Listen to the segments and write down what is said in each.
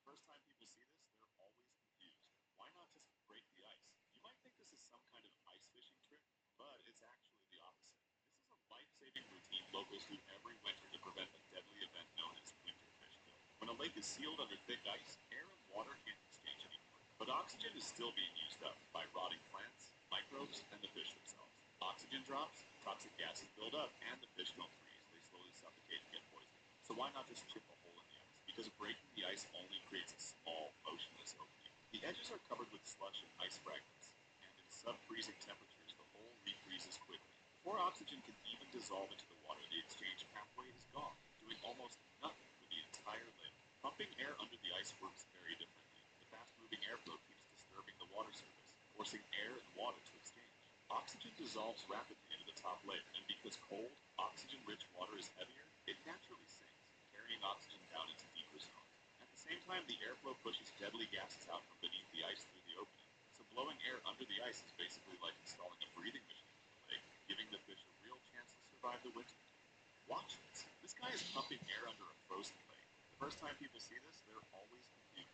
First time people see this, they're always confused. Why not just break the ice? You might think this is some kind of ice fishing trick, but it's actually the opposite. This is a life-saving routine locals do every winter to prevent a deadly event known as winter fish kill. When a lake is sealed under thick ice, air and water can't exchange anymore. But oxygen is still being used up by rotting plants, microbes, and the fish themselves. Oxygen drops, toxic gases build up, and the fish don't freeze. They slowly suffocate and get poisoned. So why not just chip a hole in the ice? Because breaking the ice only creates a small, motionless opening. The edges are covered with slush and ice fragments, and in sub-freezing temperatures, the hole refreezes quickly. Before oxygen can even dissolve into the water, the exchange pathway is gone, doing almost nothing for the entire lake. Pumping air under the ice works very differently. The fast-moving airflow keeps disturbing the water surface, forcing air and water to exchange. Oxygen dissolves rapidly into the top layer, and because cold, oxygen-rich water is heavier, it naturally sinks, carrying oxygen down into deeper zones. At the same time, the airflow pushes deadly gases out from beneath the ice through the opening. So blowing air under the ice is basically like installing a breathing machine in the lake, giving the fish a real chance to survive the winter. Watch this. This guy is pumping air under a frozen lake. The first time people see this, they're always confused.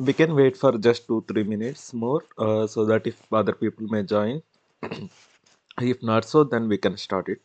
We can wait for just 2 3 minutes more so that if other people may join. If not so, then we can start it.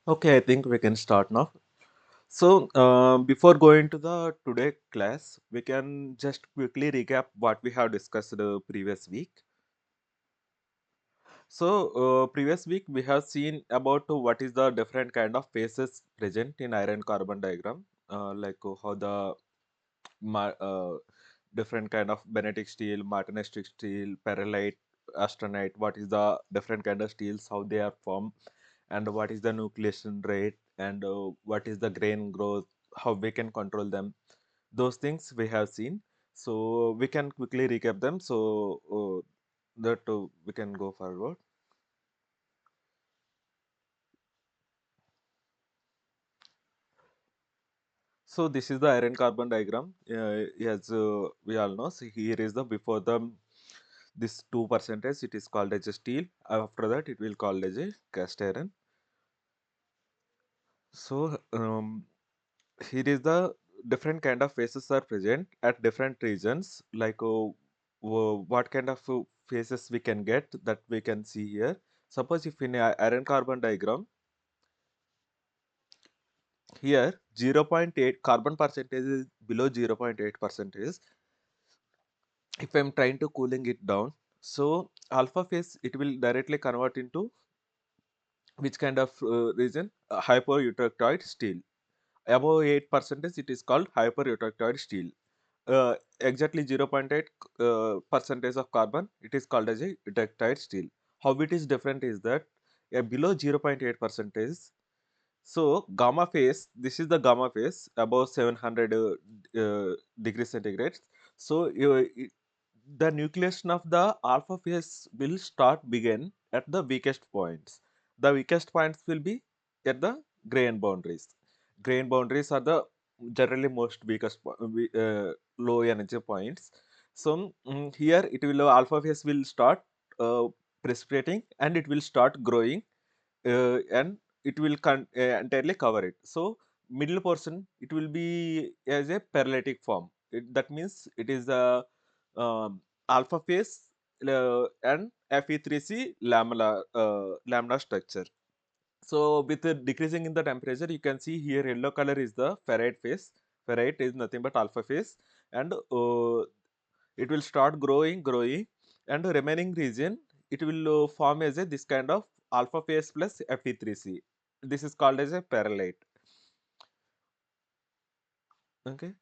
Okay, I think we can start now. So, before going to the today class, we can just quickly recap what we have discussed the previous week. So, previous week we have seen about what is the different kind of phases present in iron carbon diagram, like how the different kind of magnetic steel, martinistic steel, perlite, austenite, what is the different kind of steels, how they are formed, and what is the nucleation rate, and what is the grain growth, how we can control them. Those things we have seen. So we can quickly recap them. So that we can go forward. So this is the iron carbon diagram. As we all know, so here is the before the this 2% it is called as a steel. After that it will called as a cast iron. So here is the different kind of phases are present at different regions. Like what kind of phases we can get, that we can see here. Suppose if in a iron carbon diagram, here 0.8 carbon percentage is below 0.8 percentage. If I'm trying to cooling it down, so alpha phase it will directly convert into which kind of region? Hypoeutectoid steel. Above 8 percentage it is called hypereutectoid steel. Exactly 0.8 percentage of carbon, it is called as a eutectoid steel. How it is different is that below 0.8 percentage, so gamma phase, this is the gamma phase above 700 degrees centigrade. So the nucleation of the alpha phase will start begin at the weakest points. The weakest points will be at the grain boundaries. Grain boundaries are the generally most weakest low energy points. So here it will alpha phase will start uh, precipitating and it will start growing, and it will entirely cover it. So middle portion it will be as a paralytic form. That means it is a alpha phase and Fe3C lambda structure. So with the decreasing in the temperature, you can see here yellow color is the ferrite phase. Ferrite is nothing but alpha phase, and it will start growing, and the remaining region it will form as a this kind of alpha phase plus Fe3C. This is called as a parallite. Okay.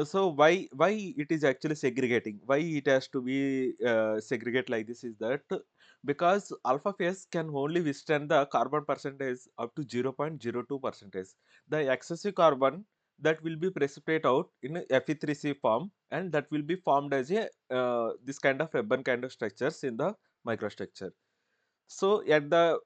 So why it is actually segregating? Why it has to be segregate like this is that because alpha phase can only withstand the carbon percentage up to 0.02 percentage. The excessive carbon that will be precipitate out in a Fe3C form, and that will be formed as a this kind of ribbon kind of structures in the microstructure. So at the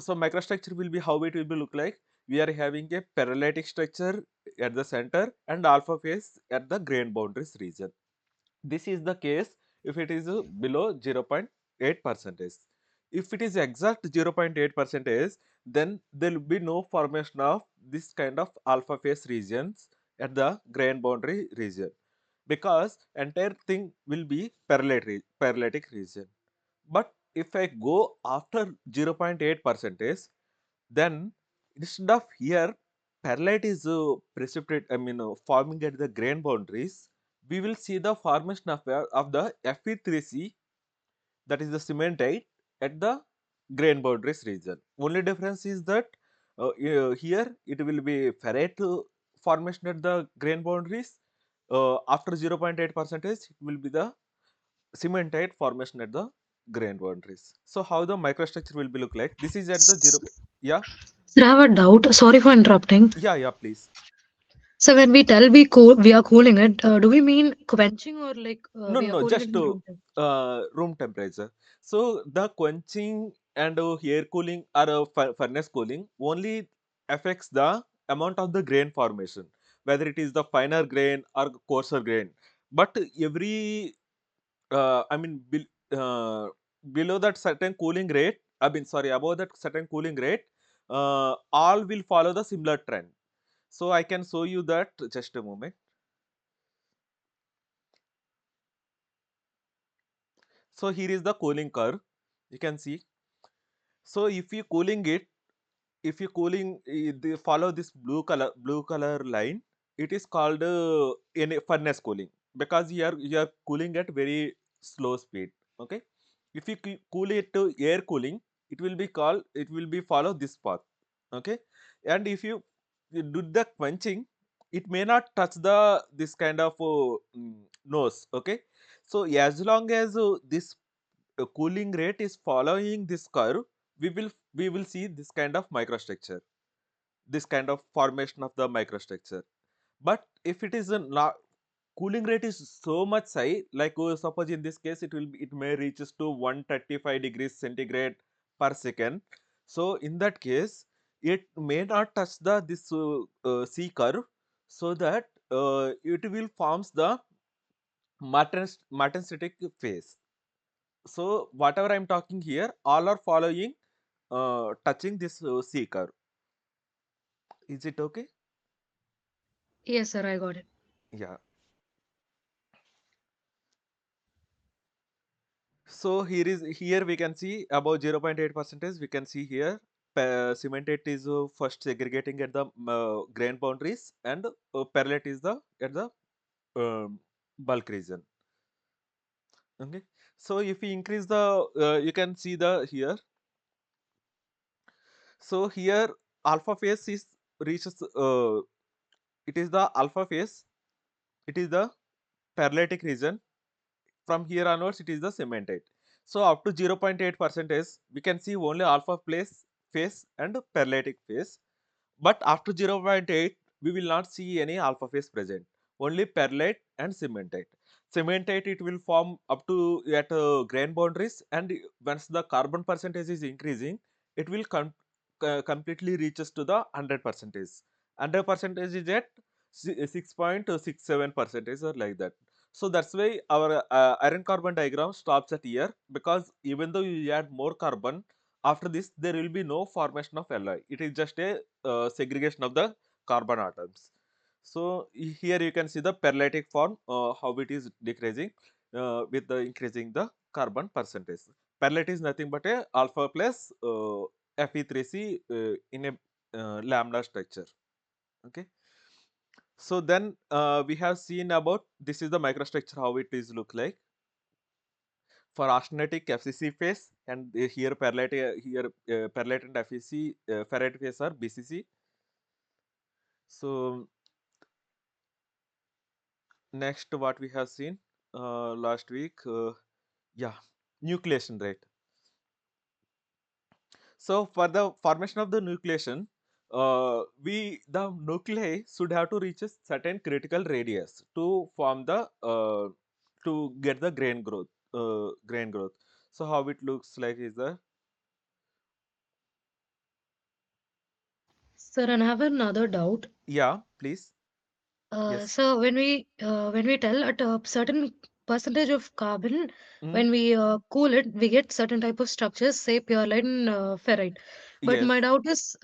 microstructure will be how it will be look like. We are having a paralytic structure at the center and alpha phase at the grain boundaries region. This is the case if it is below 0.8 percentage. If it is exact 0.8 percentage, then there will be no formation of this kind of alpha phase regions at the grain boundary region, because entire thing will be paralytic region. But if I go after 0.8 percentage, then instead of here perlite is precipitate, forming at the grain boundaries, we will see the formation of the Fe3C, that is the cementite, at the grain boundaries region. Only difference is that here it will be ferrite formation at the grain boundaries. After 0.8 percentage, it will be the cementite formation at the grain boundaries. So how the microstructure will be look like? This is at the zero. Yeah, Sir, I have a doubt. Sorry for interrupting. yeah, please. So when we tell we are cooling it, do we mean quenching or like No, we are no, cooling it just in room temp? room temperature. So the quenching and air cooling or furnace cooling only affects the amount of the grain formation, whether it is the finer grain or coarser grain. But every I mean, below that certain cooling rate, I mean, sorry, above that certain cooling rate, all will follow the similar trend. So I can show you that just a moment. So here is the cooling curve. You can see. So if you cooling it, if you cooling, they follow this blue color line. It is called in a furnace cooling, because you are cooling at very slow speed. Okay. If you cool it to air cooling, it will be follow this path. Okay, and if you do the quenching, it may not touch the this kind of nose. Okay, so as long as this cooling rate is following this curve, we will see this kind of microstructure, this kind of formation of the microstructure. But if it is a not, cooling rate is so much high, like suppose in this case it may reaches to 135 degrees centigrade per second. So in that case, it may not touch the this C curve, so that it will forms the martensitic phase. So whatever I'm talking here, all are following touching this C curve. Is it okay? Yes, sir, I got it. Yeah. So here we can see about 0.8 percentage. We can see here cementate is first segregating at the grain boundaries, and perlite is the at the bulk region. Okay. So if we increase the, you can see the here. So here alpha phase is reaches. It is the alpha phase. It is the perlitic region. From here onwards, it is the cementate. So up to 0.8 percentage, we can see only alpha place phase and perlitic phase. But after 0.8, we will not see any alpha phase present. Only perlite and cementate. Cementate it will form up to at grain boundaries, and once the carbon percentage is increasing, it will completely reaches to the 100 percentage. 100 percentage is at 6.67 percentage or like that. So that's why our iron carbon diagram stops at here, because even though you add more carbon, after this there will be no formation of alloy. It is just a segregation of the carbon atoms. So here you can see the perlitic form, how it is decreasing with the increasing the carbon percentage. Perlite is nothing but a alpha plus Fe3C in a lambda structure. Okay. So then we have seen about this is the microstructure, how it is look like for austenitic FCC phase, and here perlite perlite and FEC ferrite phase are BCC. So next what we have seen last week, yeah, nucleation rate. So for the formation of the nucleation, the nuclei should have to reach a certain critical radius to form the to get the grain growth. Grain growth. So how it looks like is the, Sir, and I have another doubt. yeah, please, yes. So when we tell at a certain percentage of carbon, Mm, when we cool it, we get certain type of structures, say pure lead and ferrite. But my yes. doubt is,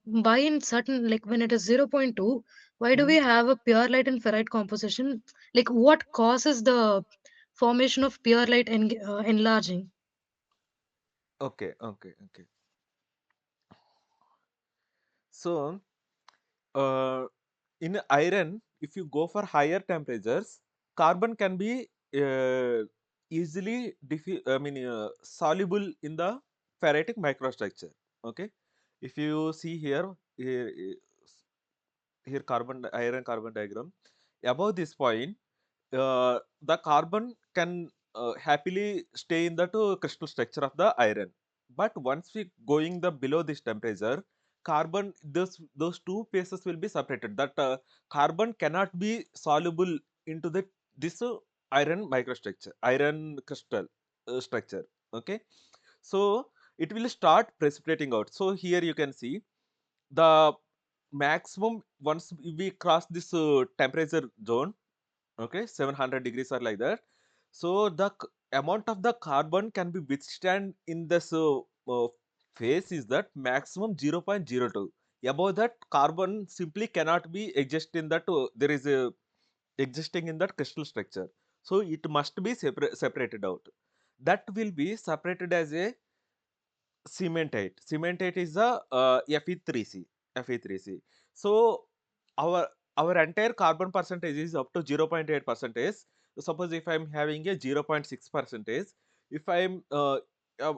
why in certain, like when it is 0.2, why do we Mm, have a pure light and ferrite composition? Like what causes the formation of pure light and enlarging? okay, okay, okay. So uh, in iron, if you go for higher temperatures, carbon can be easily soluble in the ferritic microstructure. Okay, if you see here carbon iron carbon diagram, above this point the carbon can happily stay in that crystal structure of the iron. But once we going the below this temperature, carbon those two phases will be separated. That carbon cannot be soluble into the this iron microstructure, iron crystal structure. Okay, so it will start precipitating out. So here you can see the maximum once we cross this temperature zone. Okay, 700 degrees or like that. So the amount of the carbon can be withstand in this phase is that maximum 0.02. Above that, carbon simply cannot be exist in that there is a existing in that crystal structure. So it must be separated out. That will be separated as a cementate. Cementate is a Fe3C. Fe3C. So our our entire carbon percentage is up to 0.8 percentage. Suppose if I'm having a 0.6 percentage, If I'm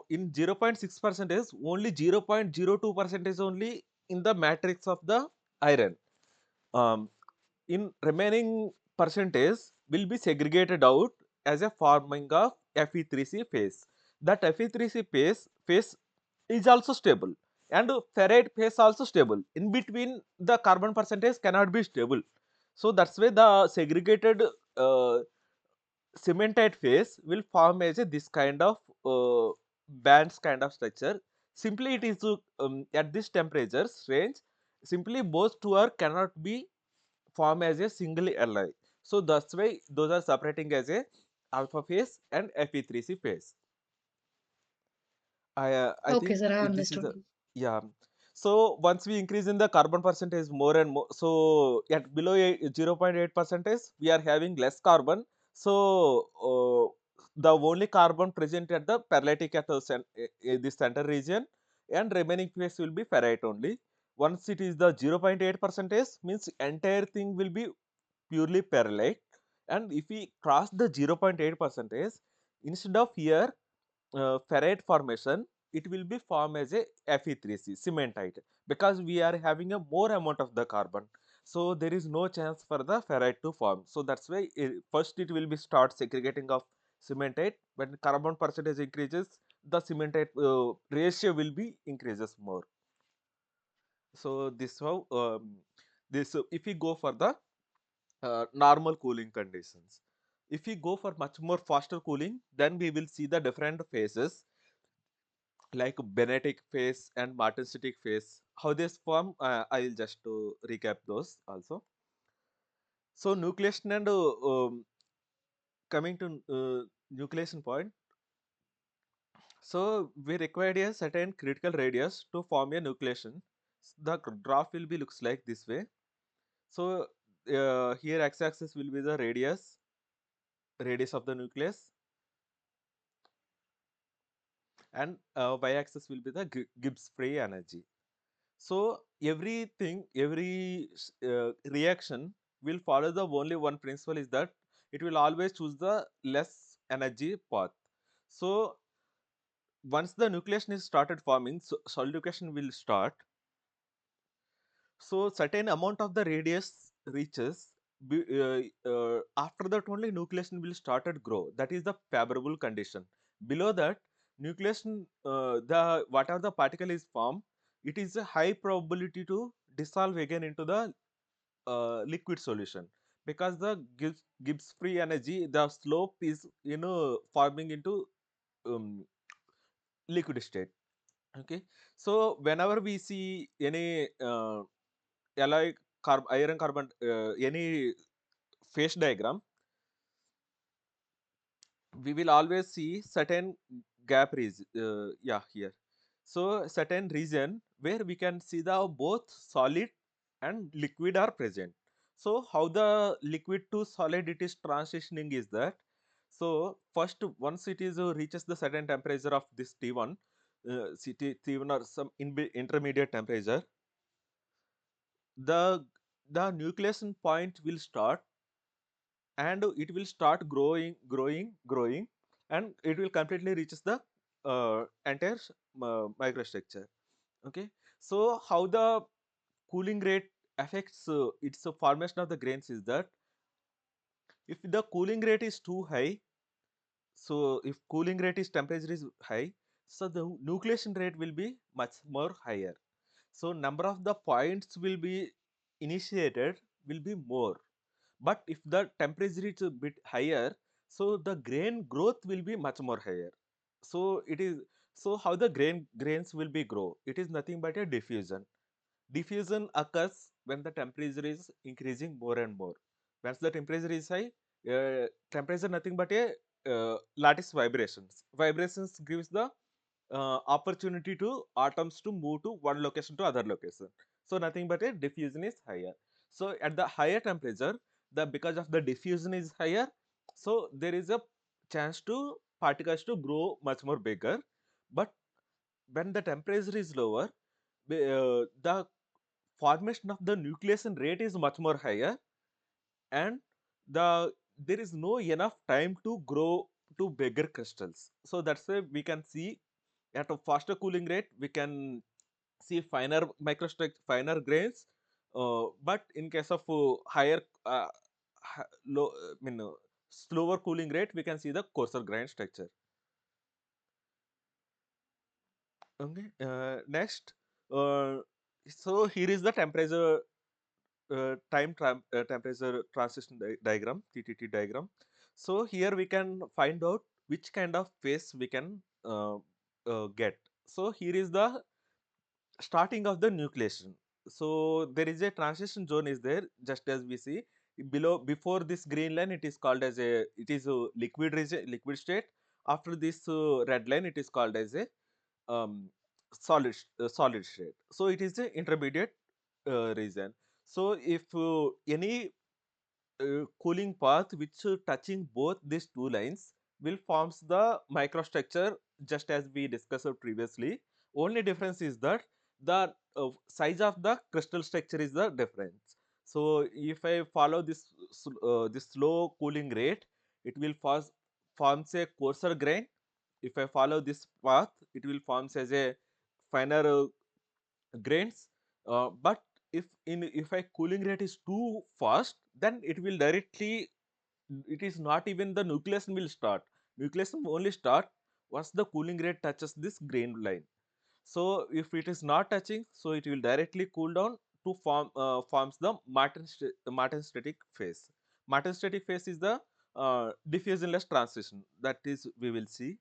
in 0.6 percentage, only 0.02 percentage only in the matrix of the iron. Um, in remaining percentage will be segregated out as a forming of Fe3C phase. That Fe3C phase is also stable, and ferrite phase also stable. In between, the carbon percentage cannot be stable. So that's why the segregated uh, cementite phase will form as a this kind of bands kind of structure. Simply it is at this temperatures range, simply both two are cannot be form as a single alloy. So that's why those are separating as a alpha phase and Fe3C phase. I Okay, think sir, I this is a, understood. yeah. So once we increase in the carbon percentage more and more, so at below 0.8 percentage we are having less carbon. So the only carbon present at the paralytic at the the center region, and remaining phase will be ferrite only. Once it is the 0.8 percentage, means entire thing will be purely parallel. And if we cross the 0.8 percentage, instead of here ferrite formation, it will be formed as a Fe3C cementite, because we are having a more amount of the carbon. So there is no chance for the ferrite to form. So that's why first it will be start segregating of cementite. When carbon percentage increases, the cementite ratio will be increases more. So this how this if we go for the normal cooling conditions. If we go for much more faster cooling, then we will see the different phases like Benetic phase and Martensitic phase. How this form, I'll just recap those also. So nucleation and coming to nucleation point. So we required a certain critical radius to form a nucleation. The graph will be looks like this way. So here x-axis will be the radius of the nucleus, and y-axis will be the Gibbs free energy. So everything, every reaction will follow the only one principle, is that it will always choose the less energy path. So once the nucleation is started forming, so solidification will start. So certain amount of the radius reaches. After that only nucleation will started grow. That is the favorable condition. Below that, nucleation, the whatever the particle is formed, it is a high probability to dissolve again into the liquid solution, because the Gibbs free energy, the slope is forming into um, liquid state. Okay, so whenever we see any alloy iron carbon any phase diagram, we will always see certain gap region, yeah, here. So certain region where we can see the both solid and liquid are present. So how the liquid to solid it is transitioning is that, so first once it is reaches the certain temperature of this T1, T1 or some intermediate temperature, the nucleation point will start, and it will start growing, and it will completely reaches the entire microstructure. Okay, so how the cooling rate affects its formation of the grains is that, if the cooling rate is too high, so if cooling rate is temperature is high, so the nucleation rate will be much more higher. So number of the points will be initiated will be more. But if the temperature is a bit higher, so the grain growth will be much more higher. So it is, so how the grains will be grow, it is nothing but a diffusion. Diffusion occurs when the temperature is increasing more and more. Once the temperature is high, temperature nothing but a lattice vibrations. Vibrations gives the opportunity to atoms to move to one location to other location. So nothing but a diffusion is higher. So at the higher temperature, the because of the diffusion is higher, so there is a chance to particles to grow much more bigger. But when the temperature is lower, the formation of the nucleation rate is much more higher, and there is no enough time to grow to bigger crystals. So that's why we can see at a faster cooling rate we can see finer microstructure, finer grains. But in case of higher low, slower cooling rate, we can see the coarser grain structure. Okay. Next, so here is the temperature temperature transition diagram, TTT diagram. So here we can find out which kind of phase we can get. So here is the starting of the nucleation. So there is a transition zone is there, just as we see below. Before this green line, it is called as a, it is a liquid region, liquid state. After this red line, it is called as a solid state. So it is the intermediate region. So if any cooling path which touching both these two lines will forms the microstructure, just as we discussed previously. Only difference is that the size of the crystal structure is the difference. So if I follow this this slow cooling rate, it will forms a coarser grain. If I follow this path, it will forms as a finer grains. But if a cooling rate is too fast, then it will directly, it is not even the nucleation will start. Nucleation only start once the cooling rate touches this grain line. So if it is not touching, so it will directly cool down to forms the Martin-static phase. Martin-static phase is the diffusionless transition, that is we will see.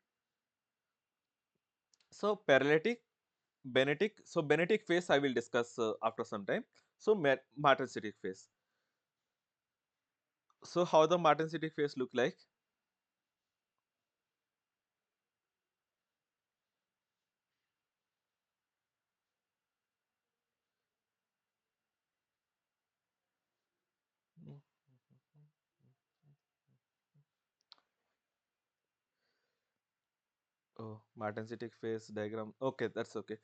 So paralytic, Benetic. So Benetic phase I will discuss after some time. So Martensitic phase. So how the Martensitic phase look like? Mm. Oh, Martensitic phase diagram. Okay, that's okay.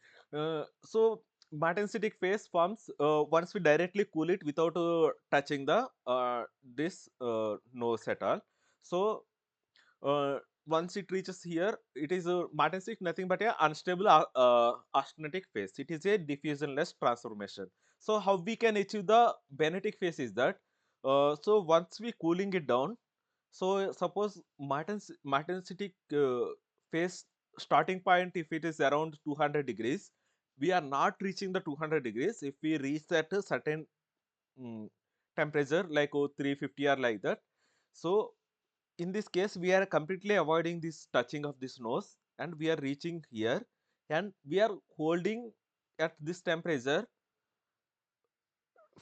So Martensitic phase forms once we directly cool it without touching the this nose at all. So once it reaches here, it is Martensitic nothing but a unstable austenitic phase. It is a diffusionless transformation. So how we can achieve the Benetic phase is that so once we cooling it down, so suppose Martensitic phase starting point, if it is around 200 degrees, we are not reaching the 200 degrees. If we reach that certain mm, temperature like 350 or like that, so in this case we are completely avoiding this touching of this nose, and we are reaching here, and we are holding at this temperature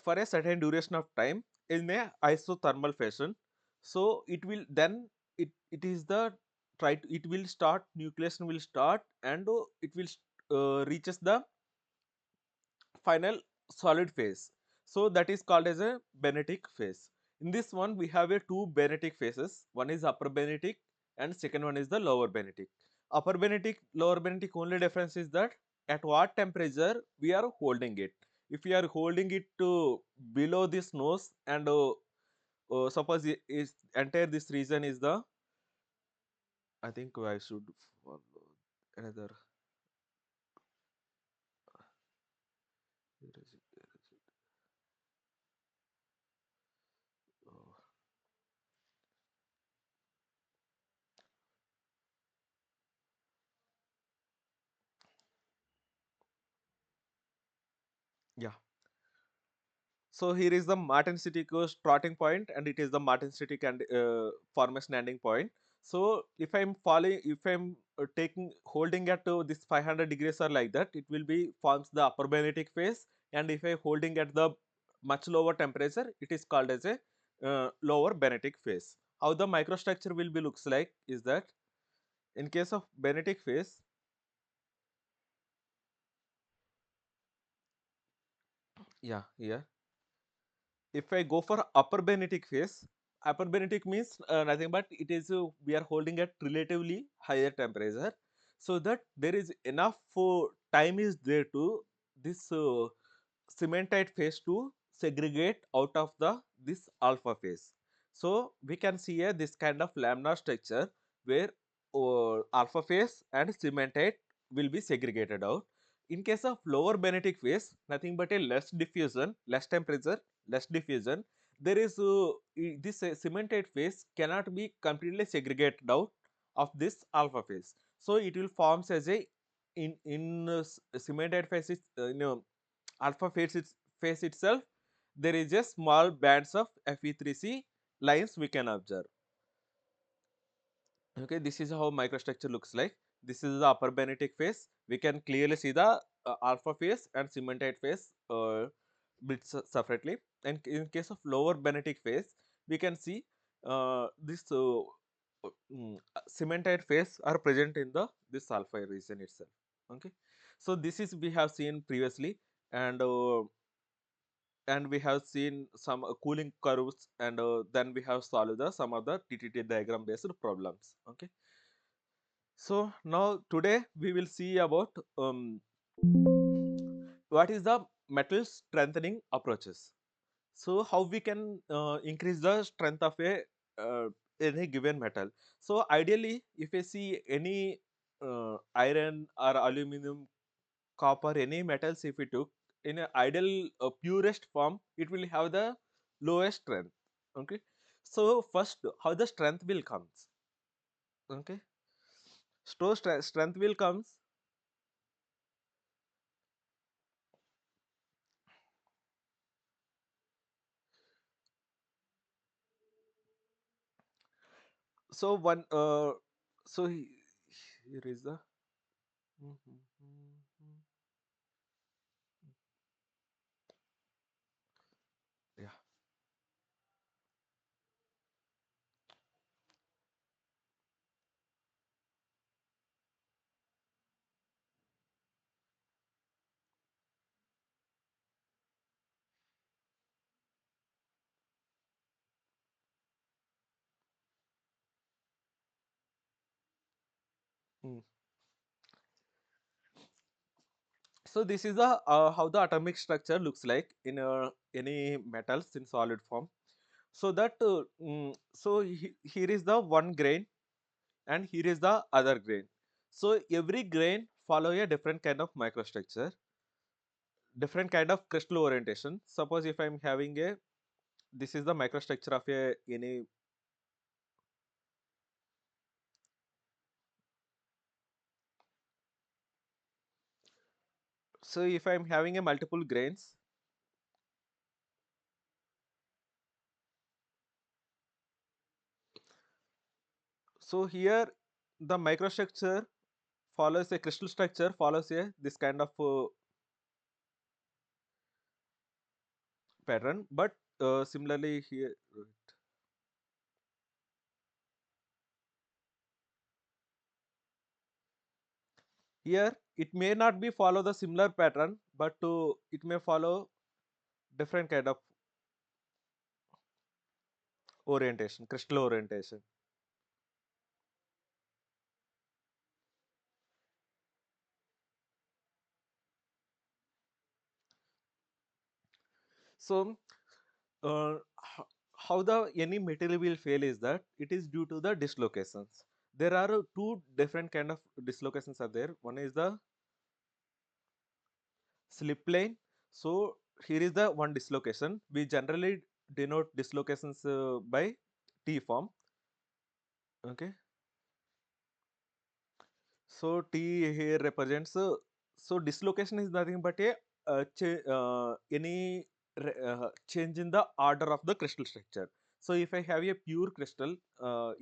for a certain duration of time in a isothermal fashion. So it will then, it is the it will start, nucleation will start, and it will reaches the final solid phase. So that is called as a Benetic phase. In this one, we have a two Benetic phases. One is upper Benetic and second one is the lower Benetic. Upper Benetic, lower Benetic, only difference is that at what temperature we are holding it. If we are holding it to below this nose, and suppose is entire this region is the, I think I should follow another. Where is it? Where is it? Oh, yeah. So here is the Martin-City starting point, and it is the Martin-City and formation ending point. So if I'm following, if I'm taking holding at this 500 degrees or like that, it will be forms the upper magnetic phase. And if I'm holding at the much lower temperature, it is called as a lower magnetic phase. How the microstructure will be looks like is that in case of magnetic phase, yeah, yeah. If I go for upper Benetic phase, upper Benetic means nothing but it is we are holding at relatively higher temperature, so that there is enough time is there to this cementite phase to segregate out of the this alpha phase. So we can see this kind of laminar structure where alpha phase and cementate will be segregated out. In case of lower magnetic phase, nothing but a less diffusion, less temperature, less diffusion. There is this cementate phase cannot be completely segregated out of this alpha phase. So it will forms as a in cementate phase, alpha phase itself. There is a small bands of Fe3C lines we can observe. Okay, this is how microstructure looks like. This is the upper magnetic phase. We can clearly see the alpha phase and cementite phase bit separately. And in case of lower magnetic phase, we can see this cementite phase are present in the this alpha region itself. Okay, so this is we have seen previously, and we have seen some cooling curves, and then we have solved the some of the TTT diagram based problems. Okay, so now today we will see about what is the metal strengthening approaches. So how we can increase the strength of a any given metal. So ideally, if you see any iron or aluminum, copper, any metals, if we took in an ideal purest form, it will have the lowest strength. Okay, so first how the strength will comes. Okay, so strength will comes. So one so here is the yeah. Mm. So this is the how the atomic structure looks like in any metals in solid form. So that so here is the one grain and here is the other grain. So every grain follow a different kind of microstructure, different kind of crystal orientation. Suppose if I'm having a this is the microstructure of a any. So if I'm having a multiple grains, so here the microstructure follows a crystal structure follows a this kind of pattern, but similarly here it may not be follow the similar pattern, but it may follow different kind of orientation, crystal orientation. So how the any material will fail is that it is due to the dislocations. There are two different kind of dislocations are there. One is the slip plane. So here is the one dislocation. We generally denote dislocations by T form. Okay. So T here represents so dislocation is nothing but a any change in the order of the crystal structure. So if I have a pure crystal,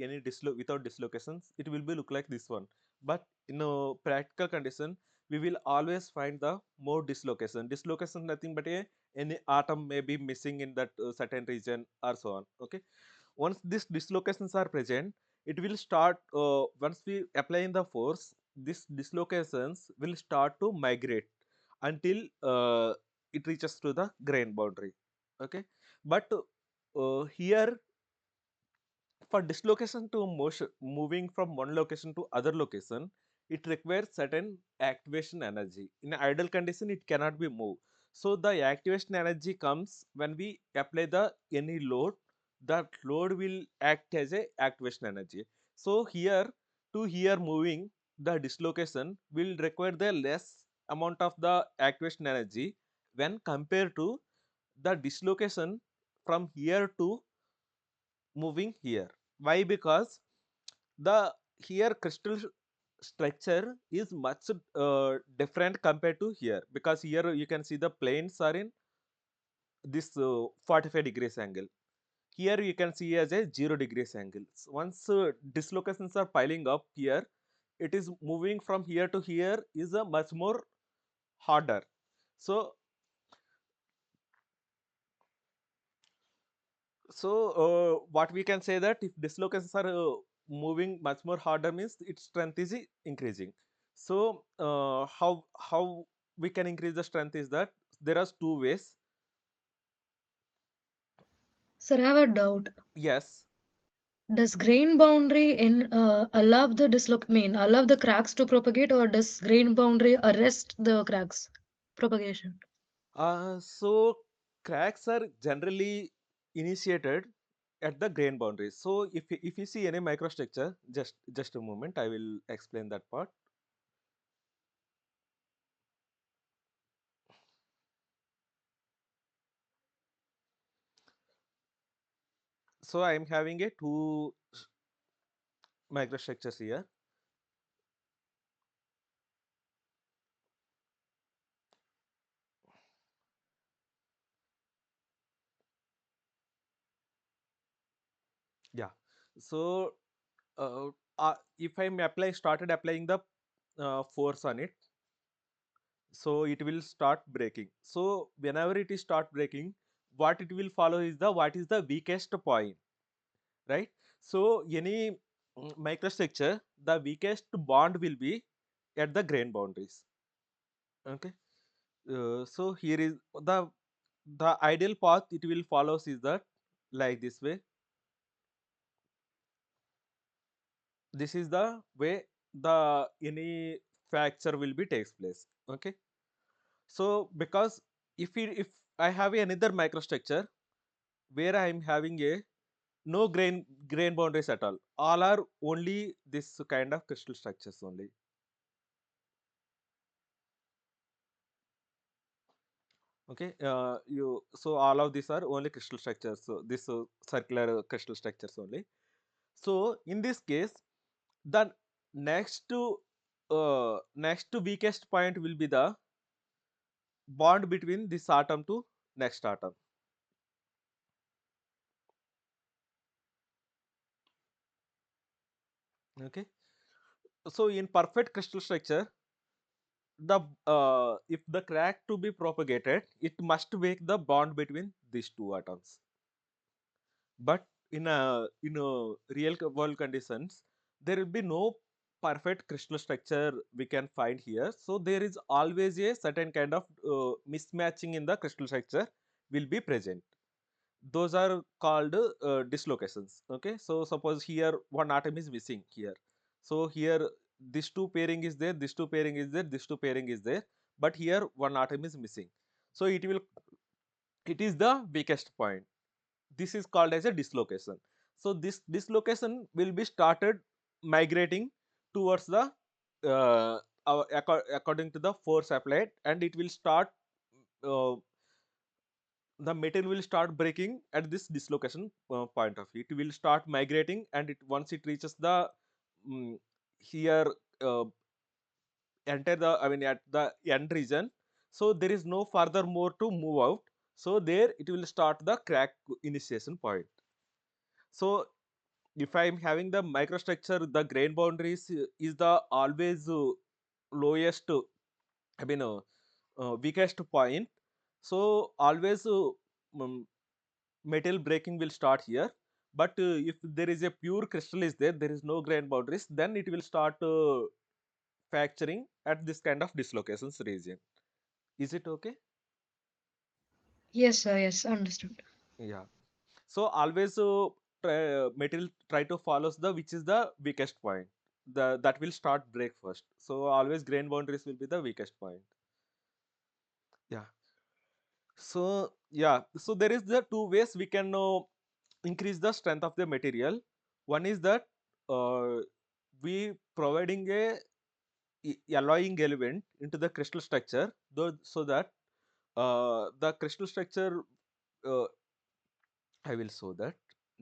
any without dislocations, it will be look like this one. But in a practical condition, we will always find the more dislocation. Dislocation nothing but a any atom may be missing in that certain region or so on. Okay, once these dislocations are present, it will start once we apply in the force, these dislocations will start to migrate until it reaches to the grain boundary. Okay, but here for dislocation to motion moving from one location to other location, it requires certain activation energy. In ideal condition it cannot be moved, so the activation energy comes when we apply the any load. That load will act as a activation energy. So here to here moving, the dislocation will require the less amount of the activation energy when compared to the dislocation from here to moving here. Why? Because the here crystal structure is much different compared to here, because here you can see the planes are in this 45 degrees angle. Here you can see as a 0 degrees angle. So once dislocations are piling up here, it is moving from here to here is a much more harder. So what we can say that if dislocations are moving much more harder means its strength is increasing. So how we can increase the strength is that there are two ways. Sir, I have a doubt. Yes. Does grain boundary allow the allow the cracks to propagate, or does grain boundary arrest the cracks propagation? So cracks are generally initiated at the grain boundaries. So if you see any microstructure, just a moment, I will explain that part. So I am having a two microstructures here. Yeah. So if I'm started applying the force on it, so it will start breaking. So whenever it is start breaking, what it will follow is the what is the weakest point, right? So any microstructure, the weakest bond will be at the grain boundaries. Okay. So here is the ideal path it will follows is that like this way. This is the way the any fracture will be takes place. Okay. So because if I have another microstructure where I am having a no grain boundaries at all are only this kind of crystal structures only. Okay, so all of these are only crystal structures. So this circular crystal structures only. So in this case, the next to weakest point will be the bond between this atom to next atom. Okay, so in perfect crystal structure, the if the crack to be propagated, it must break the bond between these two atoms. But in a real world conditions, there will be no perfect crystal structure we can find here. So there is always a certain kind of mismatching in the crystal structure will be present. Those are called dislocations. Okay, so suppose here one atom is missing here. So here this two pairing is there, this two pairing is there, this two pairing is there, but here one atom is missing. So it is the weakest point. This is called as a dislocation. So this dislocation will be started migrating towards the according to the force applied, and it will start uh, the metal will start breaking at this dislocation point of view. It will start migrating, and it once it reaches the here uh, enter the at the end region. So there is no further more to move out. So there it will start the crack initiation point. So if I'm having the microstructure, the grain boundaries is the always lowest, weakest point. So always metal breaking will start here. But if there is a pure crystal is there, there is no grain boundaries, then it will start fracturing at this kind of dislocations region. Is it okay? Yes, sir. Yes, understood. Yeah. So always metal try to follows the which is the weakest point. The that will start break first. So always grain boundaries will be the weakest point. Yeah. So yeah. So there is the two ways we can increase the strength of the material. One is that uh, we providing a alloying element into the crystal structure, though, so that the crystal structure, uh, I will show that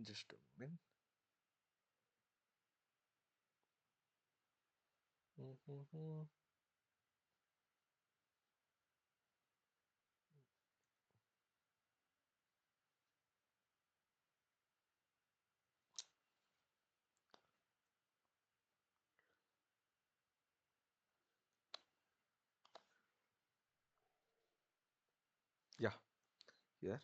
just a minute. Mhm. Yeah, here.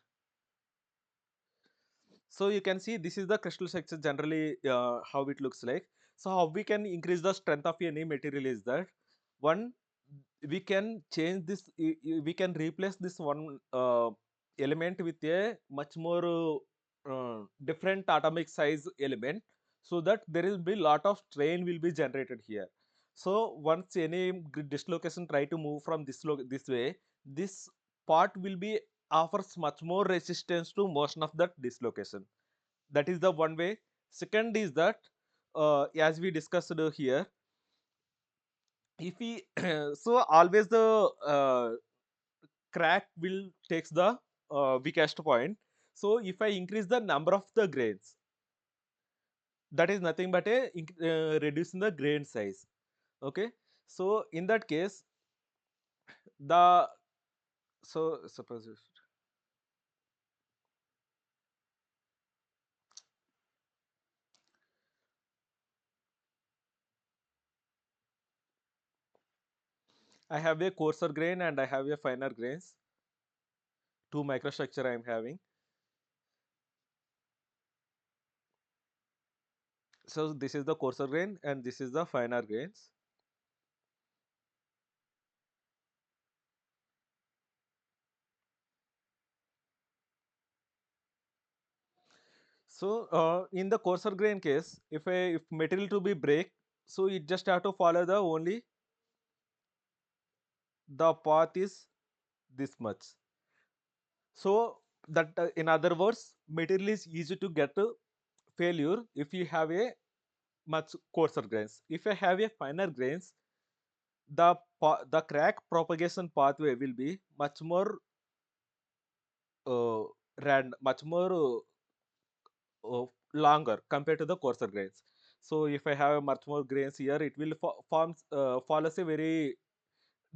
So you can see this is the crystal structure generally, how it looks like. So how we can increase the strength of any material is that one, we can change this, we can replace this one element with a much more different atomic size element, so that there will be lot of strain will be generated here. So once any dislocation try to move from this way, this part will be offers much more resistance to motion of that dislocation. That is the one way. Second is that, as we discussed here, if we so always the crack will takes the weakest point. So if I increase the number of the grains, that is nothing but a reducing the grain size. Okay, so in that case, the so suppose I have a coarser grain and I have a finer grains, two microstructure I am having. So this is the coarser grain and this is the finer grains. So in the coarser grain case, if material to be break, so it just have to follow the only the path is this much. So that, in other words, material is easy to get to failure if you have a much coarser grains. If I have a finer grains, the crack propagation pathway will be much more much more longer compared to the coarser grains. So if I have much more grains here, it will follows a very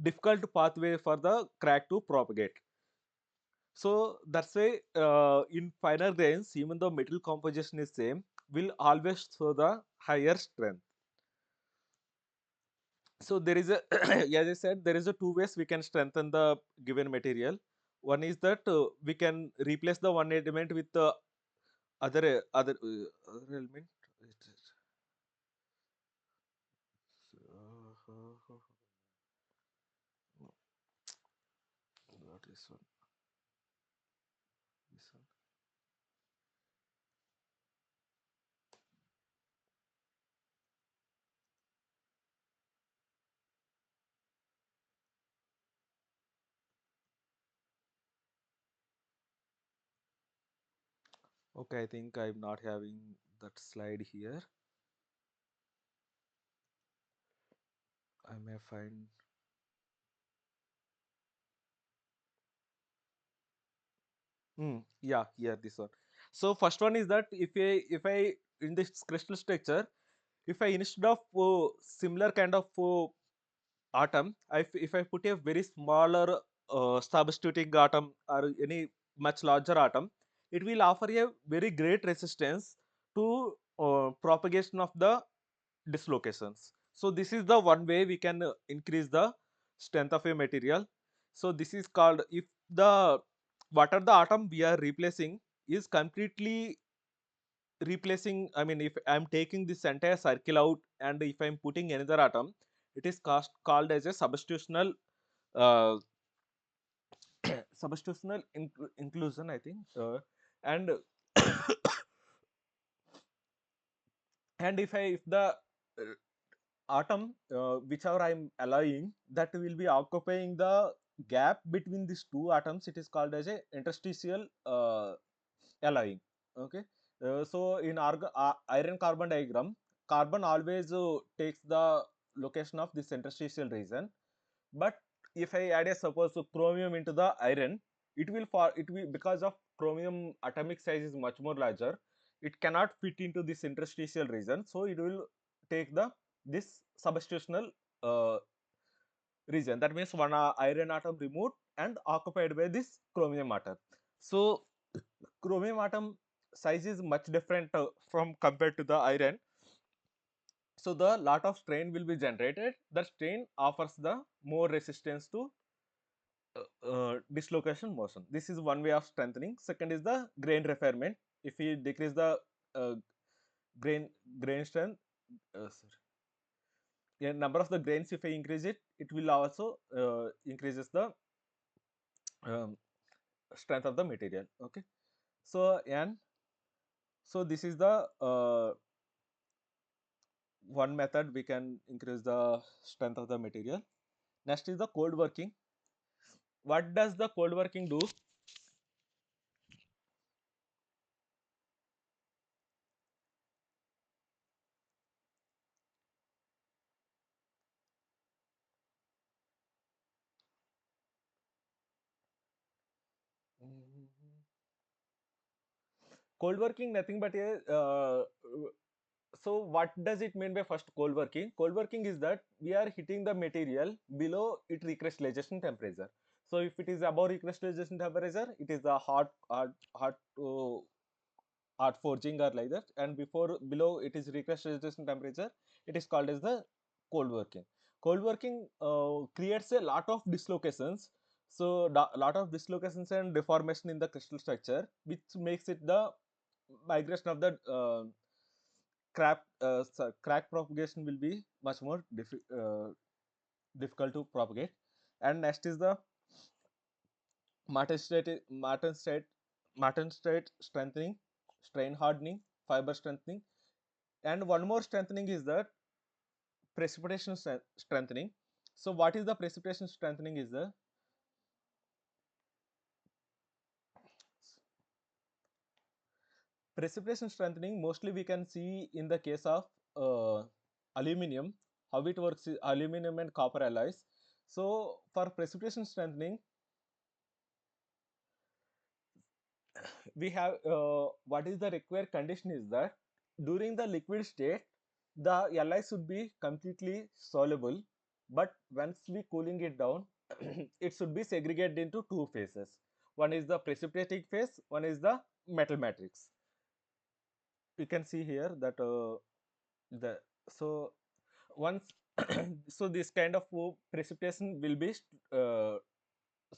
difficult pathway for the crack to propagate. So that's why in finer grains, even though metal composition is same, will always show the higher strength. So there is a, as I said, there is a two ways we can strengthen the given material. One is that we can replace the one element with the other element. What is one? This one. Okay, I think I'm not having that slide here. I may find. Yeah, here this one. So first one is that if I in this crystal structure, if I instead of similar kind of atom, if I put a very smaller substituting atom or any much larger atom, it will offer a very great resistance to propagation of the dislocations. So this is the one way we can increase the strength of a material. So this is called, if the what are the atom we are replacing is completely replacing, I mean, if I'm taking this entire circle out and if I'm putting another atom, it is called as a substitutional uh, substitutional inclusion, I think. And and if the uh, atom whichever I'm allowing, that will be occupying the gap between these two atoms, it is called as a interstitial alloying. Okay, so in iron carbon diagram, carbon always takes the location of this interstitial region. But if I add a suppose chromium into the iron, it will, because of chromium atomic size is much more larger, it cannot fit into this interstitial region, so it will take the this substitutional uh, region. That means one iron atom removed and occupied by this chromium atom. So chromium atom size is much different from compared to the iron. So the lot of strain will be generated. The strain offers the more resistance to dislocation motion. This is one way of strengthening. Second is the grain refinement. If we decrease the uh, grain grain strength, sorry, yeah, number of the grains, if I increase it, it will also increases the um, strength of the material. Okay, so and so this is the one method we can increase the strength of the material. Next is the cold working. What does the cold working do? Cold working nothing but a so what does it mean by first cold working? Cold working is that we are heating the material below its recrystallization temperature. So if it is above recrystallization temperature, it is the hot forging or like that, and before below it is recrystallization temperature, it is called as the cold working. Cold working creates a lot of dislocations. So lot of dislocations and deformation in the crystal structure, which makes it the migration of the crack propagation will be much more difficult to propagate. And next is the Martin state, Martin state, Martin state strengthening, strain hardening, fiber strengthening, and one more strengthening is that precipitation strengthening. So what is the precipitation strengthening? Is the precipitation strengthening mostly we can see in the case of aluminum. How it works is aluminum and copper alloys. So for precipitation strengthening, we have what is the required condition is that during the liquid state the Li should be completely soluble, but once we cooling it down it should be segregated into two phases. One is the precipitating phase, one is the metal matrix. You can see here that the so once so this kind of precipitation will be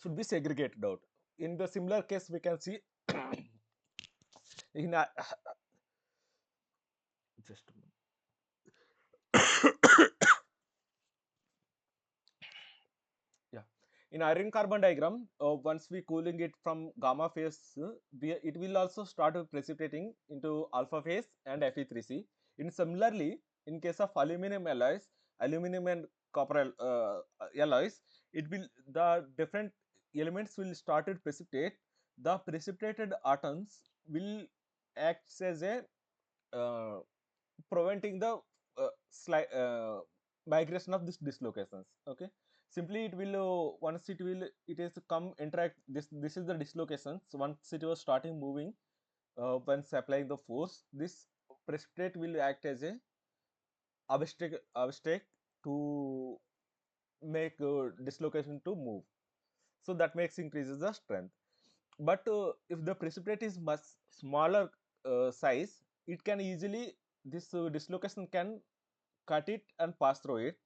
should be segregated out. In the similar case we can see in a just a moment. Yeah, in iron carbon diagram, once we cooling it from gamma phase, it will also start precipitating into alpha phase and Fe3C. In similarly, in case of aluminum alloys, aluminum and copper alloys, it will the different elements will start to precipitate. The precipitated atoms will act as a uh, preventing the migration of these dislocations. Okay, simply it will once it is come interact, this is the dislocations. Once it was starting moving, once applying the force, this precipitate will act as a obstacle to make dislocation to move. So that makes increases the strength. But if the precipitate is much smaller size, it can easily this dislocation can cut it and pass through it.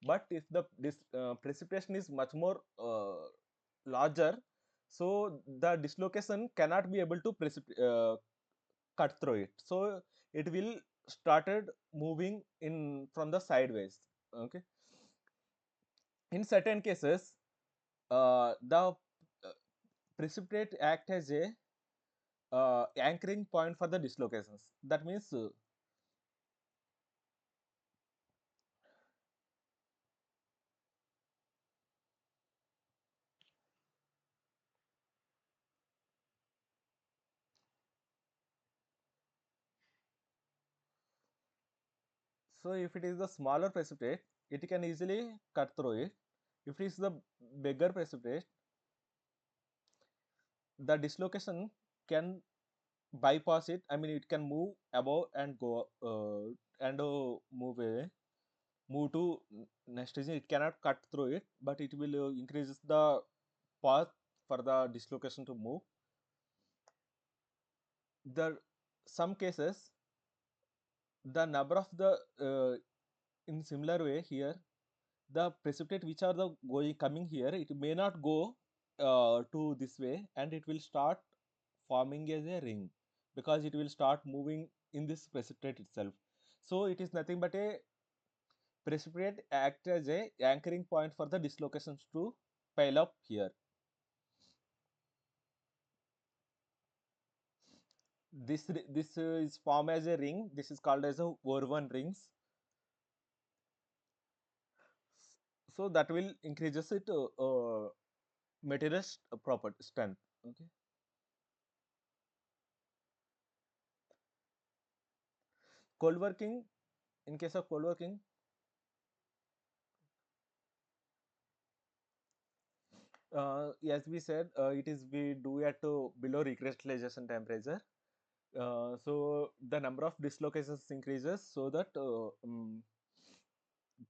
But if the this precipitation is much more larger, so the dislocation cannot be able to cut through it. So it will started moving in from the sideways. Okay, in certain cases the uh, precipitate act as a anchoring point for the dislocations. That means So if it is the smaller precipitate, it can easily cut through it. If it is the bigger precipitate, the dislocation can bypass it. I mean, it can move above and go and move away, move to next region. It cannot cut through it, but it will increase the path for the dislocation to move. The some cases, the number of the in similar way here, the precipitate which are the going coming here, it may not go to this way, and it will start forming as a ring because it will start moving in this precipitate itself. So it is nothing but a precipitate act as a anchoring point for the dislocations to pile up here. This is formed as a ring. This is called as a woven rings. So that will increases it material proper strength. Okay. Cold working, in case of cold working, as we said, it is we do at below recrystallization temperature. So the number of dislocations increases so that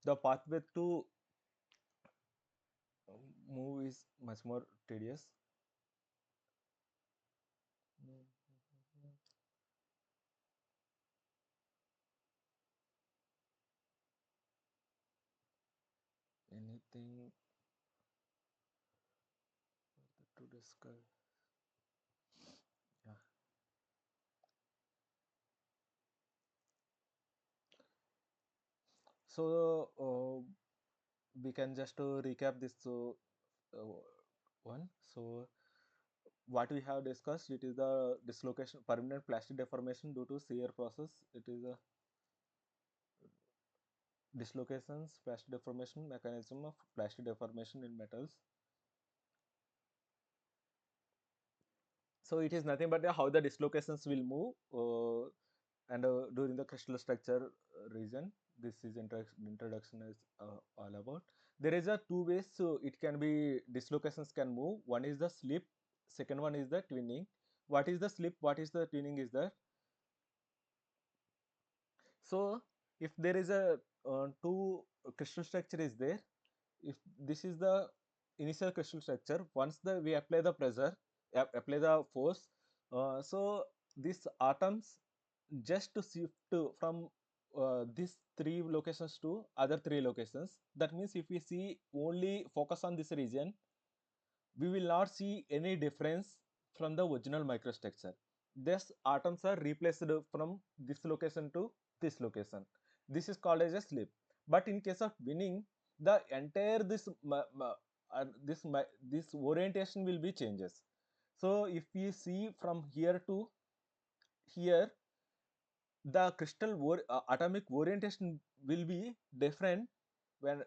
the pathway to move is much more tedious. Anything to discuss? Yeah. So we can just recap this uh, one. So what we have discussed, it is the dislocation, permanent plastic deformation due to shear process. It is a dislocations, plastic deformation, mechanism of plastic deformation in metals. So it is nothing but how the dislocations will move and during the crystal structure region. This is introduction is all about. There is a two ways, so it can be dislocations can move. One is the slip, second one is the twinning. What is the slip? What is the twinning? Is that so? If there is a two crystal structure is there, if this is the initial crystal structure, once we apply the pressure, apply the force, so these atoms just to shift from these three locations to other three locations. That means if we see only focus on this region, we will not see any difference from the original microstructure. These atoms are replaced from this location to this location. This is called as a slip. But in case of winning, the entire this orientation will be changes. So if we see from here to here, the atomic orientation will be different when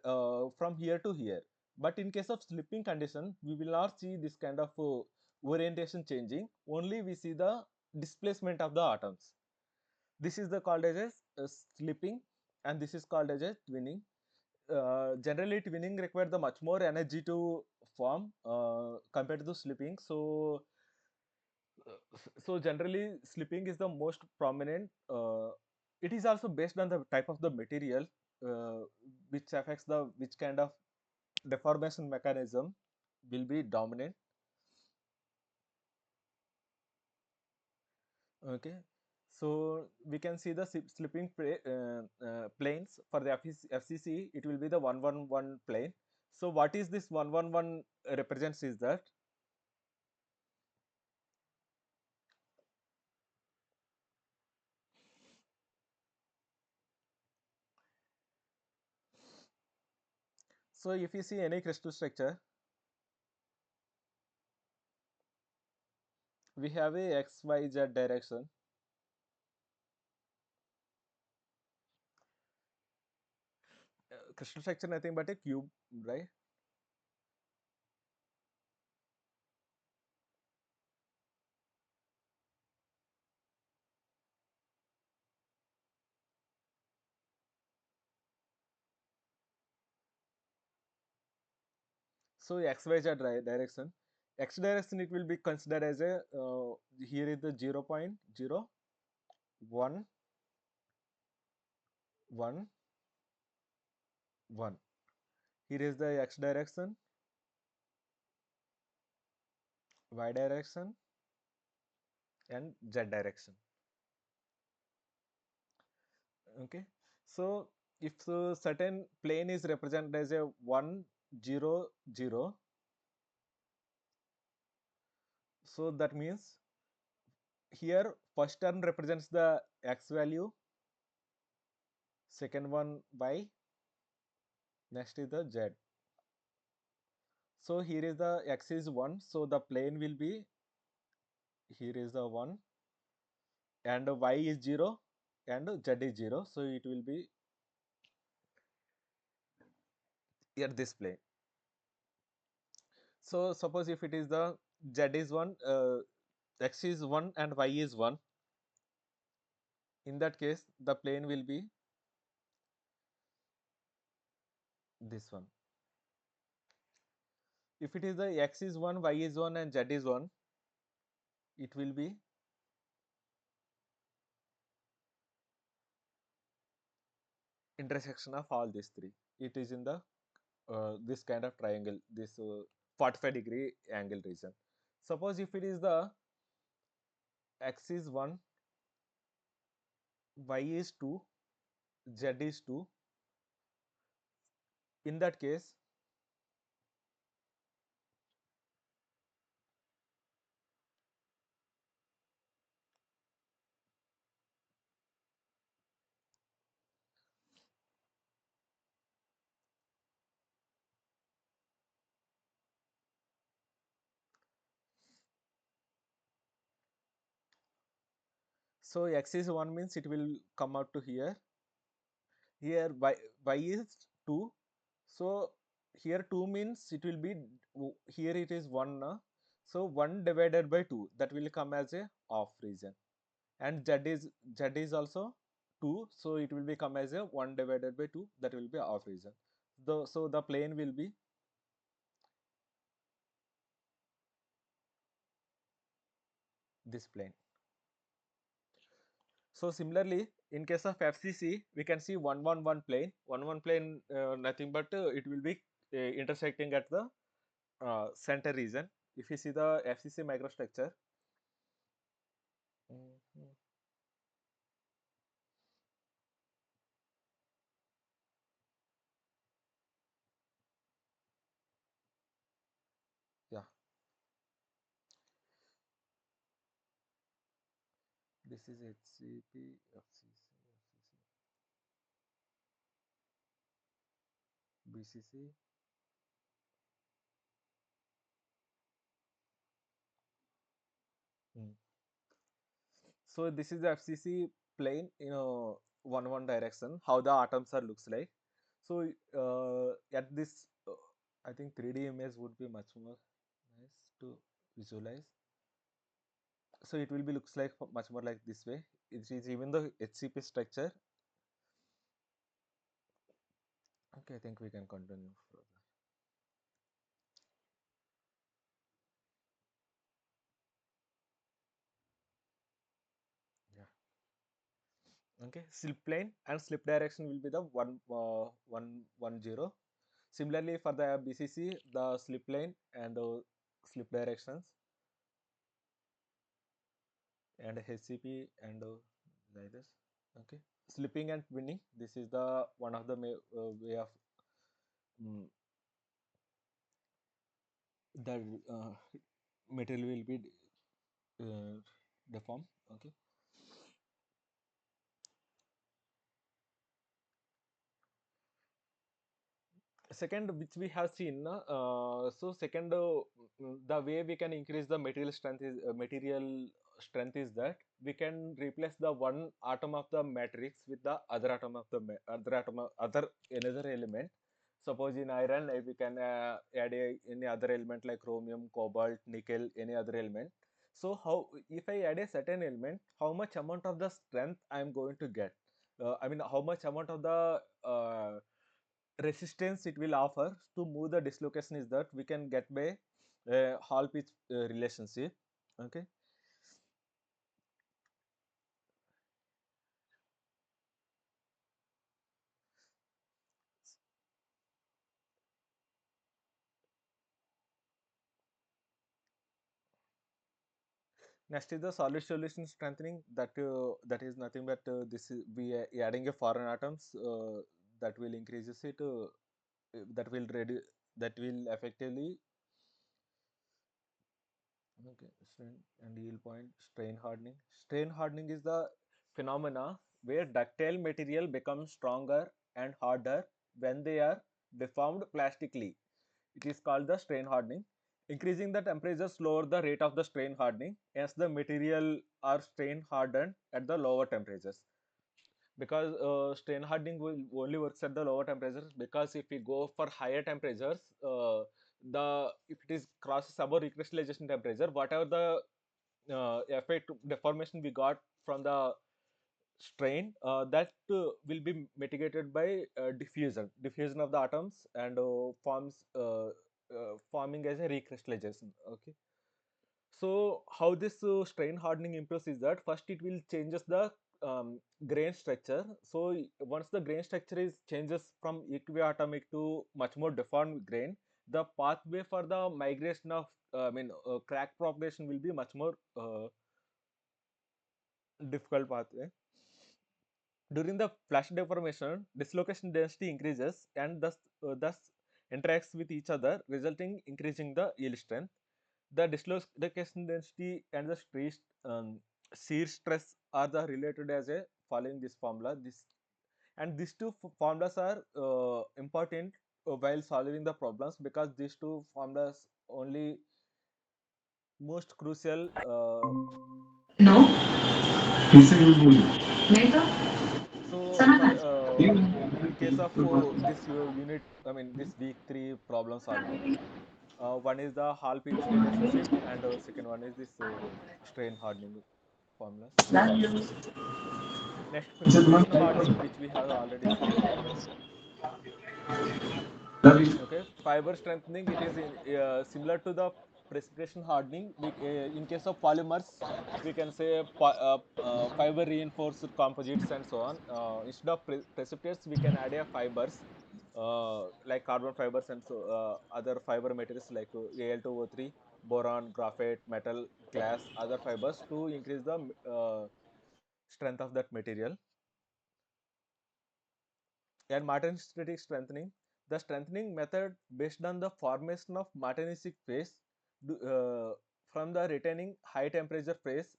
from here to here. But in case of slipping condition, we will not see this kind of orientation changing. Only we see the displacement of the atoms. This is the called as a slipping, and this is called as a twinning. Generally, twinning requires the much more energy to form compared to the slipping. So generally slipping is the most prominent. It is also based on the type of the material uh, which affects the which kind of deformation mechanism will be dominant. Okay, so we can see the slipping planes for the FCC. It will be the 111 plane. So what is this 111 represents is that, so if you see any crystal structure, we have a XYZ direction. Crystal structure nothing but a cube, right? So xyz direction, x direction it will be considered as a here is the 0.0111. Here is the x direction, y direction, and z direction. Okay, so if the certain plane is represented as a 1 0 0, so that means here first term represents the x value, second one y, next is the z. So here is the x is 1, so the plane will be, here is the 1, and y is 0 and z is 0, so it will be here this plane. So suppose if it is the z is 1, x is 1 and y is 1, in that case the plane will be this one. If it is the x is 1, y is 1 and z is 1, it will be intersection of all these three. It is in the this kind of triangle, this 45-degree angle region. Suppose if it is the x is 1, y is 2, z is 2, in that case so x is 1 means it will come out to here. Here y is 2, so here 2 means it will be, here it is 1 na? So 1 divided by 2, that will come as a off region, and z is also 2, so it will become as a 1 divided by 2, that will be off region. So the plane will be this plane. So similarly, in case of FCC, we can see 111 plane. 111 plane, nothing but it will be intersecting at the center region. If you see the FCC microstructure, mhm, yeah, this is HCP, FCC, FCC, BCC. Mm. So this is the FCC plane in a one direction. How the atoms are looks like. So at this, I think 3D image would be much more nice to visualize. So it will be looks like much more like this way. It is even the HCP structure. Okay, I think we can continue further. Yeah. Okay, slip plane and slip direction will be the 110. Similarly, for the BCC, the slip plane and slip directions, and HCP and like this. Okay, slipping and winning. This is the one of the way of mm, the material will be deformed. Okay. Second, which we have seen, so second, the way we can increase the material strength is that we can replace the one atom of the matrix with the other atom of the other another element. Suppose in iron, we can add any other element like chromium, cobalt, nickel, any other element. So how, if I add a certain element, how much amount of the strength I am going to get? I mean, how much amount of the resistance it will offer to move the dislocation is that we can get by Hall pitch relationship. Okay. Next is the solid solution strengthening. That is nothing but this is we are adding a foreign atoms that will increases it. That will reduce. That will effectively. Okay, strain and yield point, strain hardening. Strain hardening is the phenomena where ductile material becomes stronger and harder when they are deformed plastically. It is called the strain hardening. Increasing the temperature lower the rate of the strain hardening as the material are strain hardened at the lower temperatures. Because strain hardening will only works at the lower temperatures, because if we go for higher temperatures, the if it is crosses above recrystallization temperature, whatever the effect deformation we got from the strain, that will be mitigated by diffusion of the atoms and forming as a recrystallization. Okay. So how this strain hardening improves is that first it will changes the grain structure. So once the grain structure is changes from equiatomic to much more deformed grain, the pathway for the migration of crack propagation will be much more difficult pathway. During the flash deformation, dislocation density increases and thus interacts with each other, resulting increasing the yield strength. The dislocation density and the shear stress are the related as a following this formula. These two formulas are important while solving the problems, because these two formulas only most crucial. No, किससे use हुई नहीं तो So सुना for था in case of this unit, I mean this week 3 problem solving, one is the Hall pitch relationship, and second one is this strain hardening formulas. Next, precipitation hardening, which we have already seen. Okay, fiber strengthening, it is similar to the precipitation hardening. In case of polymers, we can say fiber reinforced composites and so on. Instead of precipitates, we can add a fibers like carbon fibers and so other fiber materials like Al2O3, boron, graphite, metal, glass, other fibers to increase the strength of that material. And martensitic strengthening, the strengthening method based on the formation of martensitic phase from the retaining high temperature phase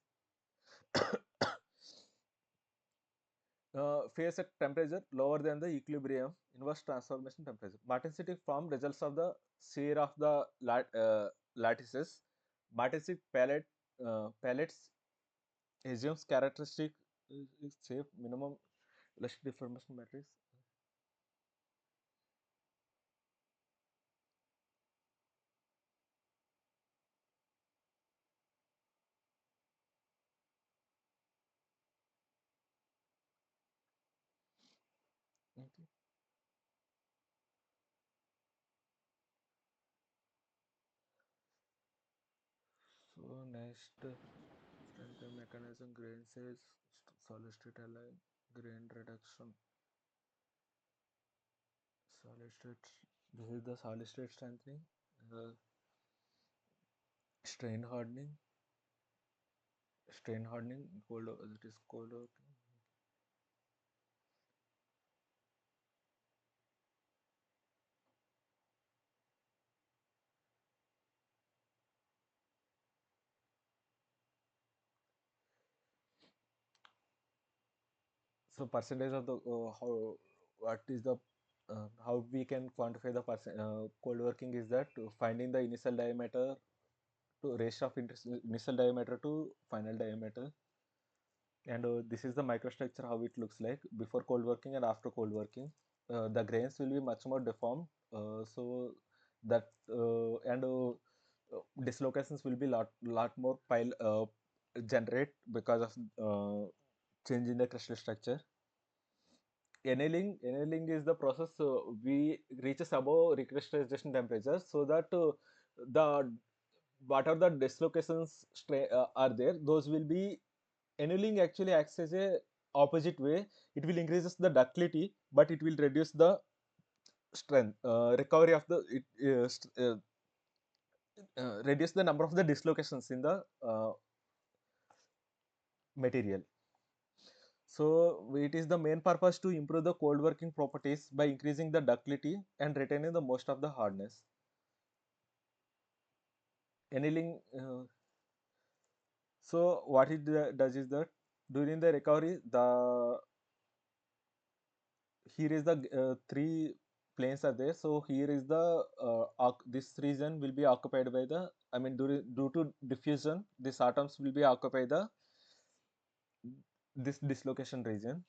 phase at temperature lower than the equilibrium inverse transformation temperature. Martensitic form results of the shear of the lattices. Martensitic pellets assumes characteristic shape minimum elastic deformation matrix. Okay. So next, strengthen mechanism, grain size, solid state align, grain reduction, solid state. This is the solid state strengthening, uh, strain hardening, cold. It is cold. So percentage of the how what is the how we can quantify the cold working is that finding the initial diameter to ratio of initial diameter to final diameter. And this is the microstructure how it looks like before cold working and after cold working. The grains will be much more deformed, so that and dislocations will be lot more pile generate because of change in the crystal structure. annealing is the process we reaches above recrystallization temperature, so that the what are the dislocations are there, those will be annealing actually acts as a opposite way. It will increases the ductility, but it will reduce the strength recovery of the reduce the number of the dislocations in the material. So it is the main purpose to improve the cold working properties by increasing the ductility and retaining the most of the hardness. Annealing. So what it does is that during the recovery, the here is the three planes are there. So here is the this region will be occupied by the, I mean, due to diffusion, these atoms will be occupied the this dislocation region.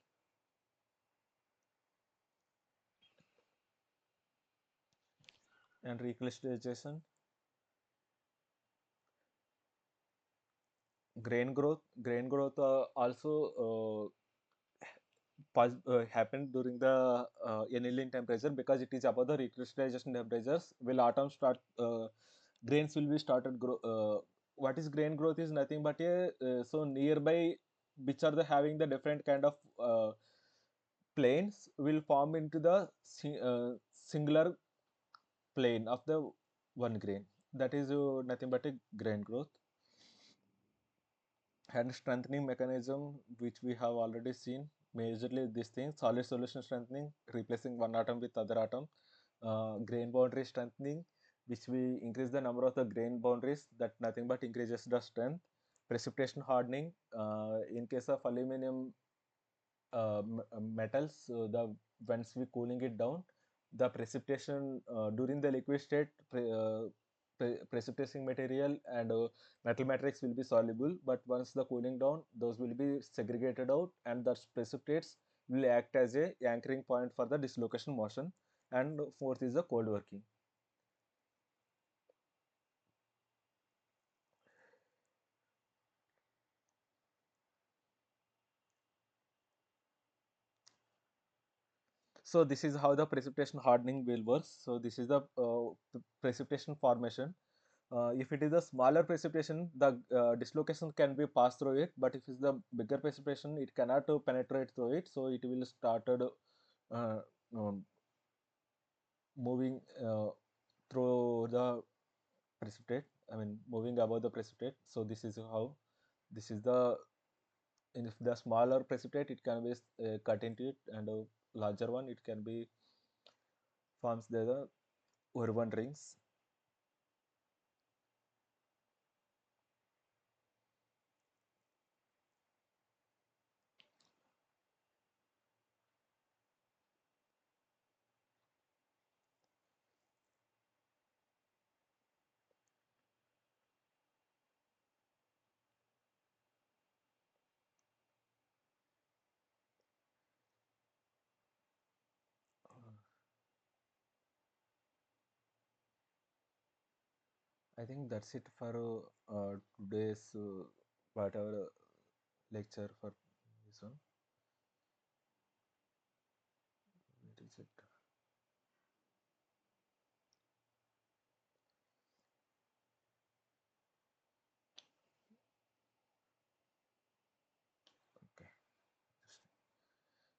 And recrystallization, grain growth also happened during the annealing temperature, because it is above the recrystallization temperatures. Will atoms start grains will be started grow. What is grain growth is nothing but a so nearby, which are the having the different kind of planes will form into the singular plane of the one grain. That is nothing but a grain growth. And strengthening mechanism, which we have already seen, majorly this thing: solid solution strengthening, replacing one atom with other atom; grain boundary strengthening, which we increase the number of the grain boundaries, that nothing but increases the strength; precipitation hardening, in case of aluminum metals, the once we cooling it down, the precipitation during the liquid state, precipitating material and metal matrix will be soluble, but once the cooling down, those will be segregated out, and the precipitates will act as a anchoring point for the dislocation motion. And fourth is the cold working. So this is how the precipitation hardening will work. So this is the precipitation formation. If it is a smaller precipitation, the dislocation can be passed through it, but if it's the bigger precipitation, it cannot penetrate through it. So it will started uh, um, moving through the precipitate. I mean, moving above the precipitate. So this is how this is the, and if the smaller precipitate, it can be cut into it, and a larger one, it can be forms the urban rings. I think that's it for today's whatever lecture for this one. What is it? Okay.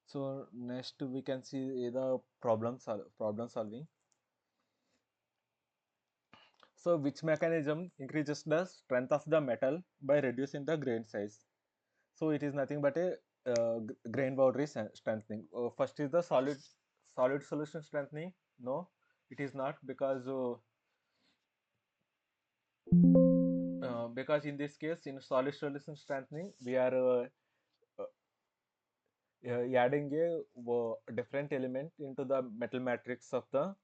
So next we can see the problem solving. So which mechanism increases the strength of the metal by reducing the grain size? So it is nothing but a grain boundary strengthening. First is the solid solution strengthening. No, it is not, because in this case, in solid solution strengthening, we are uh, adding a different element into the metal matrix of the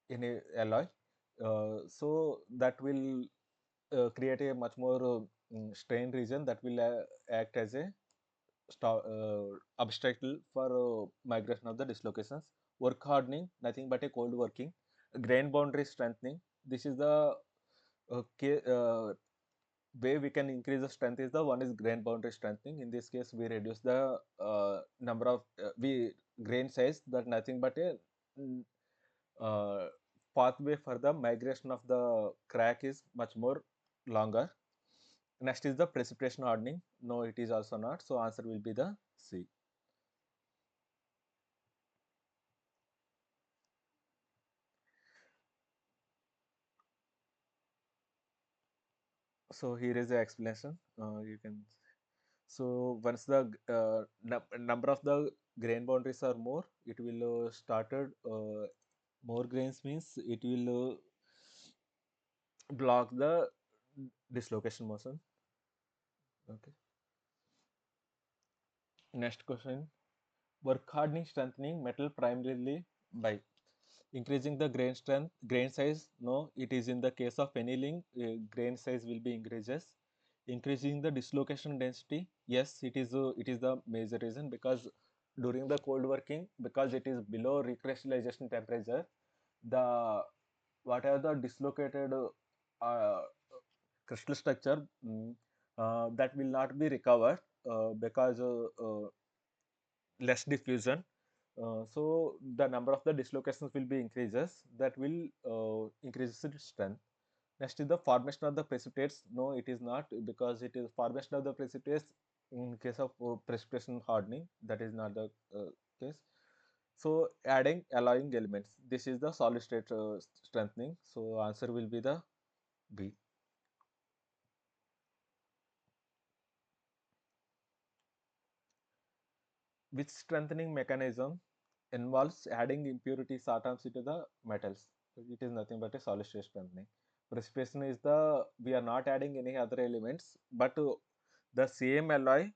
in a alloy. So that will create a much more strain region that will act as a obstacle for migration of the dislocations. Work hardening, nothing but a cold working. Grain boundary strengthening, this is the way we can increase the strength is the one is grain boundary strengthening. In this case, we reduce the number of we grain size, that nothing but a mm, uh, pathway for the migration of the crack is much more longer. Next is the precipitation hardening. No, it is also not. So answer will be the C. So here is the explanation. You can. So once the number of the grain boundaries are more, it will started more grains means it will block the dislocation motion. Okay. Next question. Work hardening strengthening metal primarily by increasing the grain strength, grain size. No, it is in the case of annealing, grain size will be increases. Increasing the dislocation density. Yes, it is the major reason, because during the cold working, because it is below recrystallization temperature, the whatever the dislocated uh, crystal structure, that will not be recovered because less diffusion. So the number of the dislocations will be increases, that will increase its strength. Next is the formation of the precipitates. No, it is not, because it is formation of the precipitates in case of precipitation hardening. That is not the case. So adding alloying elements. This is the solid state strengthening. So answer will be the B. Which strengthening mechanism involves adding impurities atoms into the metals? It is nothing but a solid state strengthening. Precipitation is the, we are not adding any other elements, but the same alloy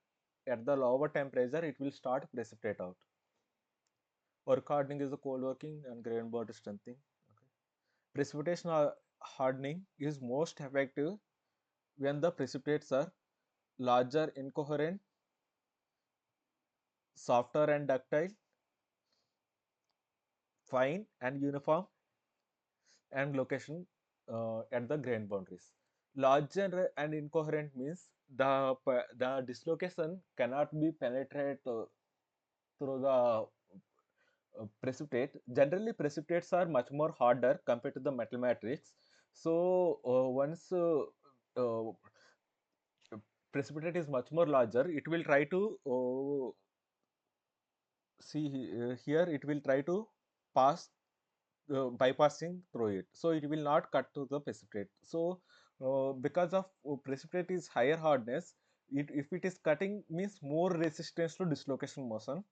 at the lower temperature it will start precipitate out. Work hardening is the cold working and grain boundary strengthening. Okay. Precipitation hardening is most effective when the precipitates are larger, incoherent, softer and ductile, fine and uniform, and location at the grain boundaries. Larger and incoherent means the dislocation cannot be penetrated through the precipitate. Generally, precipitates are much more harder compared to the metal matrix. So once uh, precipitate is much more larger, it will try to see here. It will try to pass bypassing through it, so it will not cut to the precipitate. So because of precipitate is higher hardness, if it is cutting means more resistance to dislocation motion,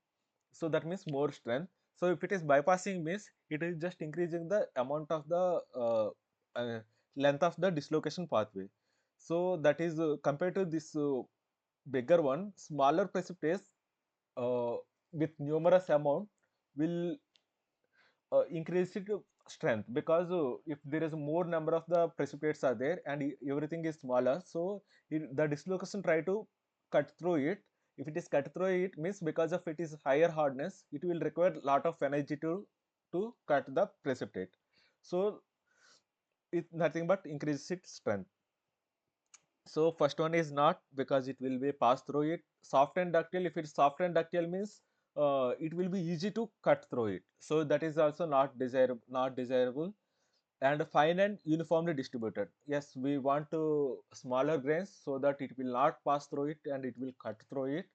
so that means more strength. So if it is bypassing means it is just increasing the amount of the uh, length of the dislocation pathway. So that is compared to this bigger one, smaller precipitates uh, with numerous amount will increase it strength, because if there is more number of the precipitates are there and everything is smaller, so the dislocation try to cut through it. If it is cut through it means, because of it is higher hardness, it will require lot of energy to cut the precipitate. So it nothing but increase its strength. So first one is not, because it will be passed through it. Soft and ductile, if it's soft and ductile means it will be easy to cut through it. So that is also not desirable. And fine and uniformly distributed. Yes, we want to smaller grains so that it will not pass through it and it will cut through it.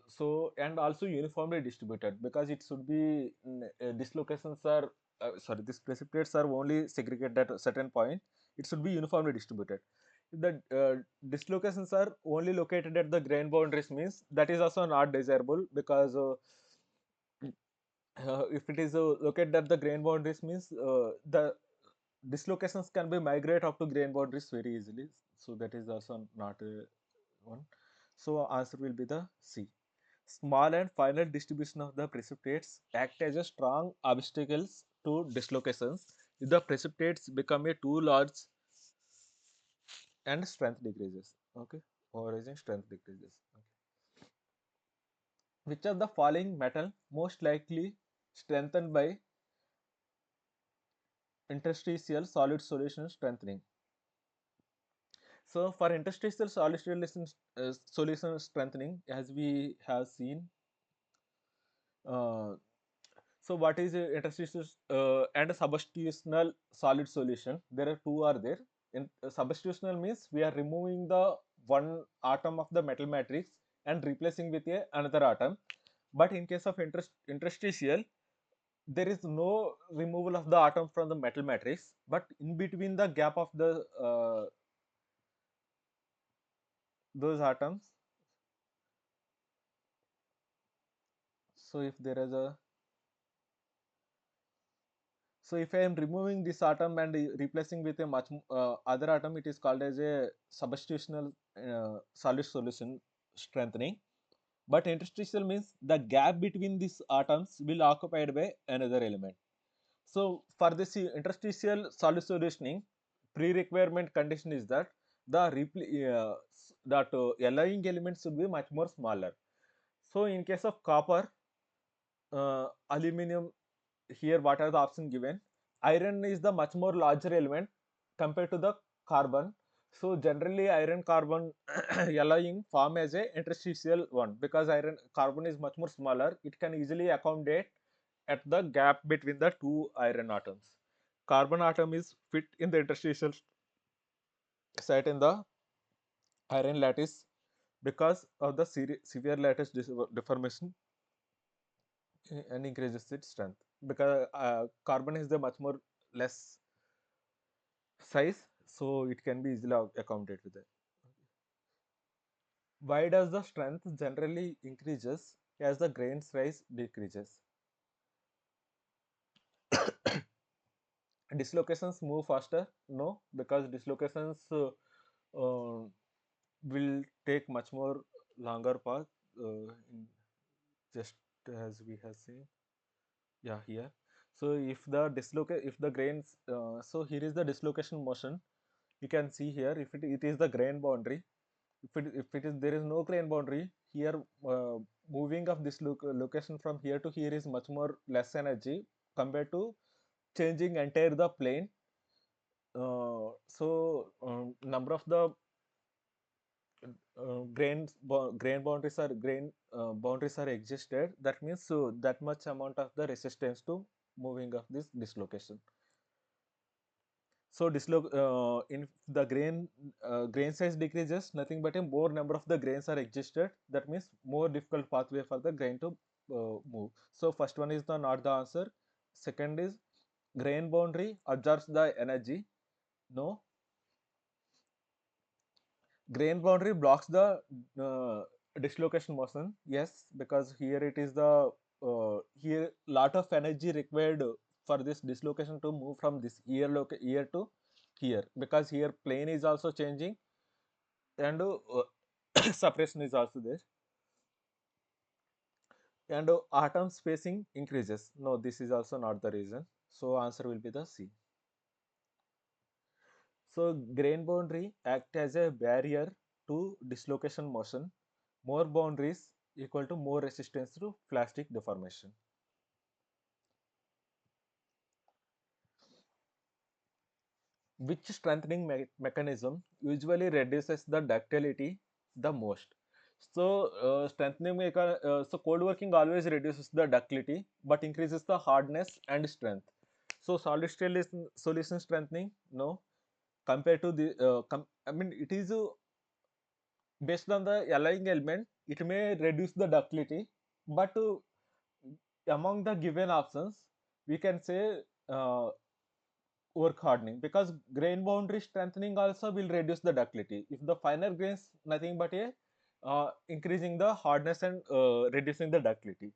So and also uniformly distributed, because it should be dislocations are sorry, these precipitates are only segregated at a certain point. It should be uniformly distributed. If the dislocations are only located at the grain boundaries means, that is also not desirable, because if it is located at the grain boundaries means the dislocations can be migrate up to grain boundaries very easily. So that is also not a one. So answer will be the C. Small and final distribution of the precipitates act as a strong obstacles to dislocations. If the precipitates become a too large and strength decreases. Okay, origin strength decreases. Okay. Which of the following metal most likely strengthened by interstitial solid solution strengthening? So for interstitial solid solution strengthening, as we have seen, uh, so what is interstitial and substitutional solid solution? There are two are there. In substitutional means we are removing the one atom of the metal matrix and replacing with another atom. But in case of interstitial, there is no removal of the atom from the metal matrix, but in between the gap of the those atoms. So if there is a so if I am removing this atom and replacing with a much other atom, it is called as a substitutional solid solution strengthening. But interstitial means the gap between these atoms will occupied by another element. So for this interstitial solid solutioning, pre-requirement condition is that that alloying elements should be much more smaller. So in case of copper, aluminum, here what are the options given? Iron is the much more larger element compared to the carbon. So generally iron carbon alloying form as a interstitial one, because iron carbon is much more smaller. It can easily accommodate at the gap between the two iron atoms. Carbon atom is fit in the interstitial site in the iron lattice because of the severe lattice deformation and increases its strength, because carbon is the much more less size, so it can be easily accommodated with that. Why does the strength generally increases as the grain size decreases? Dislocations move faster? No, because dislocations will take much more longer path, in just as we have seen. Yeah, here. So if the grains, so here is the dislocation motion. You can see here, if it is the grain boundary. If it is there is no grain boundary here, moving of this location from here to here is much more less energy compared to changing entire the plane. So number of the grain boundaries are existed. That means so that much amount of the resistance to moving of this dislocation. So in the grain size decreases, nothing but a more number of the grains are existed. That means more difficult pathway for the grain to move. So first one is the not the answer. Second is grain boundary absorbs the energy. No. Grain boundary blocks the dislocation motion. Yes, because here it is the here lot of energy required for this dislocation to move from this here to here, because here plane is also changing and suppression is also there, and atom spacing increases. No, this is also not the reason. So answer will be the C. So grain boundary act as a barrier to dislocation motion. More boundaries equal to more resistance to plastic deformation. Which strengthening mechanism usually reduces the ductility the most? So so cold working always reduces the ductility but increases the hardness and strength. So solid solution strengthening, no, compared to the I mean it is based on the alloying element, it may reduce the ductility, but among the given options, we can say work hardening, because grain boundary strengthening also will reduce the ductility. If the finer grains, nothing but a increasing the hardness and reducing the ductility.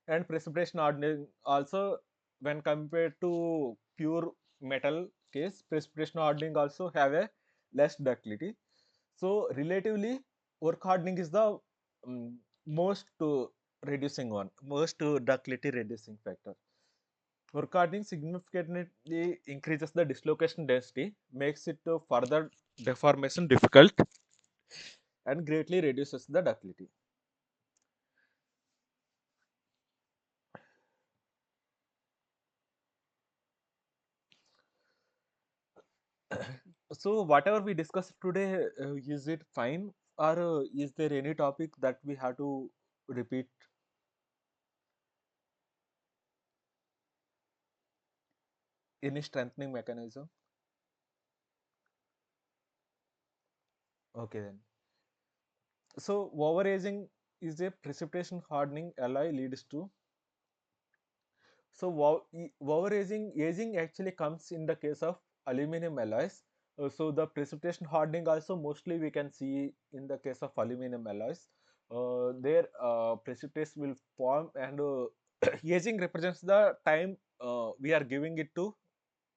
And precipitation hardening also, when compared to pure metal case, precipitation hardening also have a less ductility. So relatively, work hardening is the most reducing one, most ductility reducing factor. Work hardening significantly increases the dislocation density, makes it further deformation difficult, and greatly reduces the ductility. So whatever we discussed today, is it fine, or is there any topic that we have to repeat? Any strengthening mechanism? Okay then. So overaging is a precipitation hardening alloy leads to. So aging actually comes in the case of aluminum alloys. So the precipitation hardening also mostly we can see in the case of aluminum alloys. Their precipitates will form, and aging represents the time we are giving it to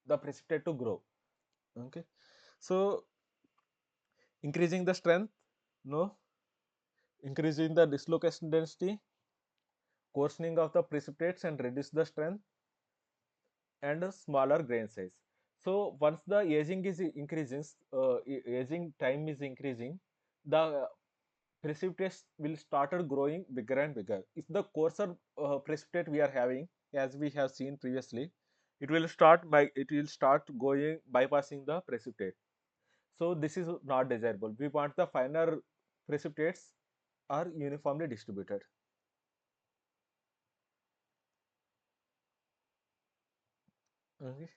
the precipitate to grow. Okay, so increasing the strength, no, increasing the dislocation density, coarsening of the precipitates and reduce the strength, and a smaller grain size. So once the aging is increasing, aging time is increasing, the precipitates will started growing bigger and bigger. If the coarser precipitate we are having, as we have seen previously, it will start going bypassing the precipitate. So this is not desirable. We want the finer precipitates are uniformly distributed. Okay.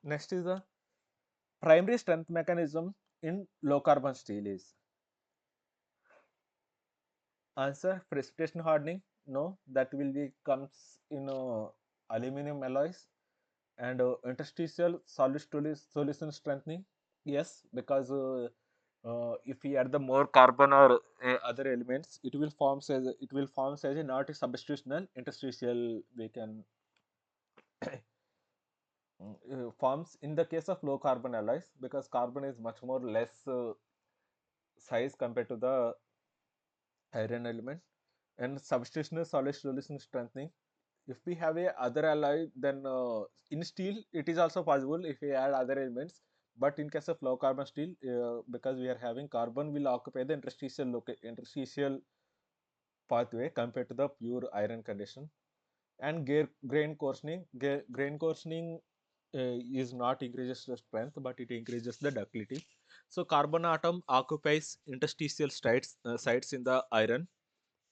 Next is the primary strength mechanism in low carbon steel is. Answer: precipitation hardening. No, that will be comes in aluminum alloys, and interstitial solution strengthening. Yes, because if we add the more carbon or other elements, it will forms as a not a substitutional interstitial. We can forms in the case of low carbon alloys, because carbon is much more less size compared to the iron element. And substitutional solid solution strengthening, if we have a other alloy, then in steel it is also possible if we add other elements, but in case of low carbon steel, because we are having carbon will occupy the interstitial pathway compared to the pure iron condition. And grain coarsening is not increases the strength, but it increases the ductility. So carbon atom occupies interstitial sites in the iron,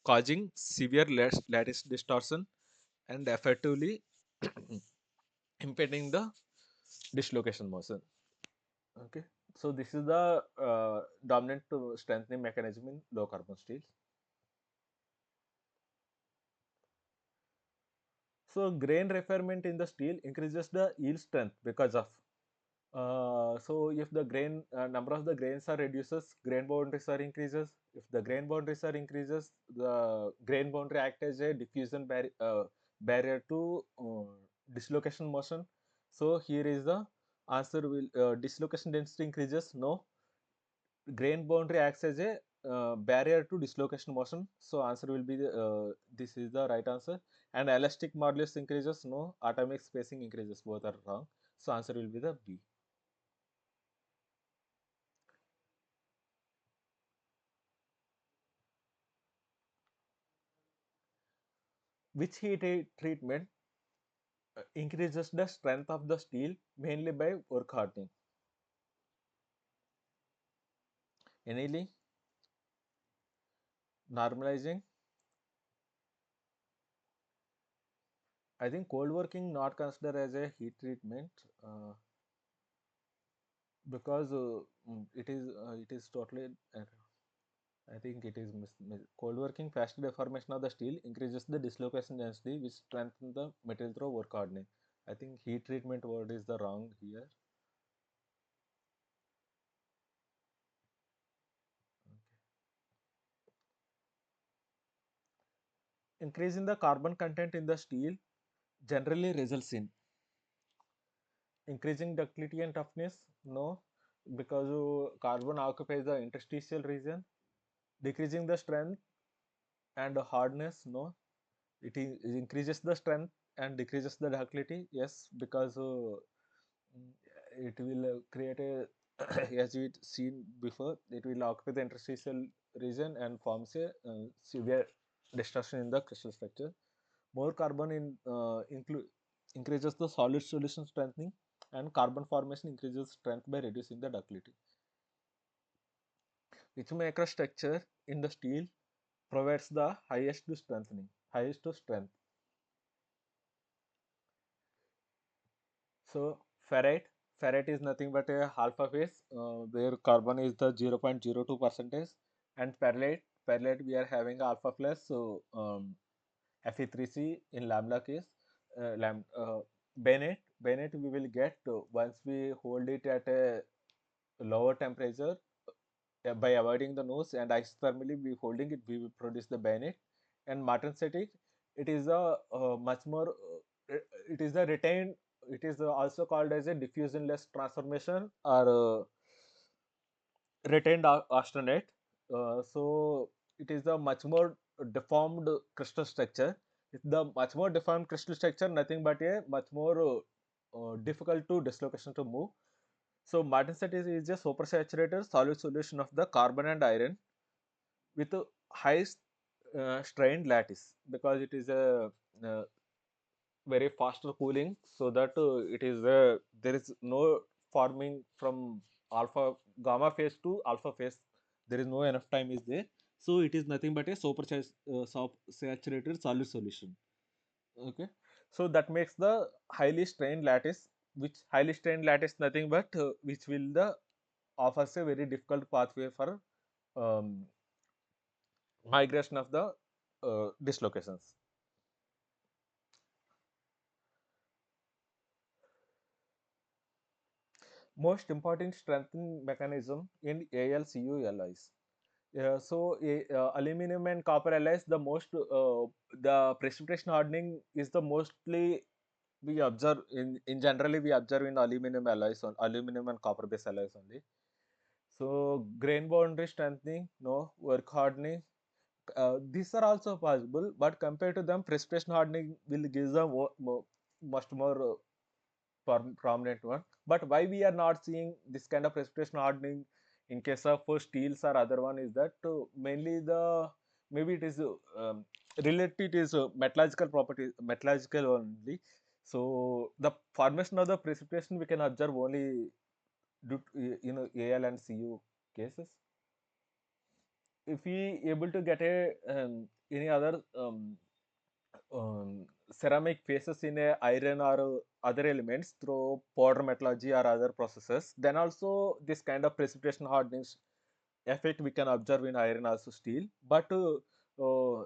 causing severe lattice distortion and effectively impeding the dislocation motion. Okay, so this is the dominant strengthening mechanism in low carbon steel. So grain refinement in the steel increases the yield strength because of. So if the grain number of the grains are reduces, grain boundaries are increases. If the grain boundaries are increases, the grain boundary act as a diffusion barrier to dislocation motion. So here is the answer: will dislocation density increases? No, grain boundary acts as a barrier to dislocation motion. So answer will be this is the right answer. And elastic modulus increases? No, atomic spacing increases. Both are wrong. So answer will be the B. Which treatment increases the strength of the steel mainly by work hardening? Annealing, normalizing. I think cold working not considered as a heat treatment, because it is totally. I think it is cold working. Faster deformation of the steel increases the dislocation density, which strengthens the material through work hardening. I think heat treatment word is the wrong here. Increasing the carbon content in the steel generally results in increasing ductility and toughness. No, because carbon occupies the interstitial region. Decreasing the strength and hardness. No, it increases the strength and decreases the ductility. Yes, because mm, it will create a as we seen before, it will occupy the interstitial region and forms a severe distortion in the crystal structure. More carbon increases the solid solution strengthening. and carbon formation increases strength by reducing the ductility. Which microstructure in the steel provides the highest strength? So ferrite is nothing but a alpha phase where carbon is the 0.02 percentage, and perlite we are having alpha plus, so Fe3C in lambda case. Bayonet we will get once we hold it at a lower temperature, by avoiding the nose, and isothermally we holding it, we will produce the bayonet. And martensitic, it is a much more it is a retained, it is also called as a diffusionless transformation, or retained austenite. So it is a much more deformed crystal structure. It's the much more deformed crystal structure, nothing but a much more difficult to dislocation to move. So martensite is a supersaturated solid solution of the carbon and iron with a high strained lattice, because it is a uh, very faster cooling, so that it is there is no forming from alpha gamma phase to alpha phase. There is no enough time is there, so it is nothing but a saturated solid solution. Okay, so that makes the highly strained lattice, which highly strained lattice nothing but which will the offers a very difficult pathway for um, migration of the dislocations. Most important strengthening mechanism in AlCu alloys. Aluminum and copper alloys, the precipitation hardening is the mostly we observe in generally we observe in aluminum alloys, on aluminum and copper based alloys only. So grain boundary strengthening, no work hardening, these are also possible, but compared to them, precipitation hardening will give them much more prominent one. But why we are not seeing this kind of precipitation hardening in case of steels or other one is that mainly the maybe it is related is metallurgical property, metallurgical only. So the formation of the precipitation we can observe only due to, AL and CU cases. If we able to get a any other ceramic phases in a iron or other elements through powder metallurgy or other processes, then also this kind of precipitation hardening effect we can observe in iron also steel. But uh,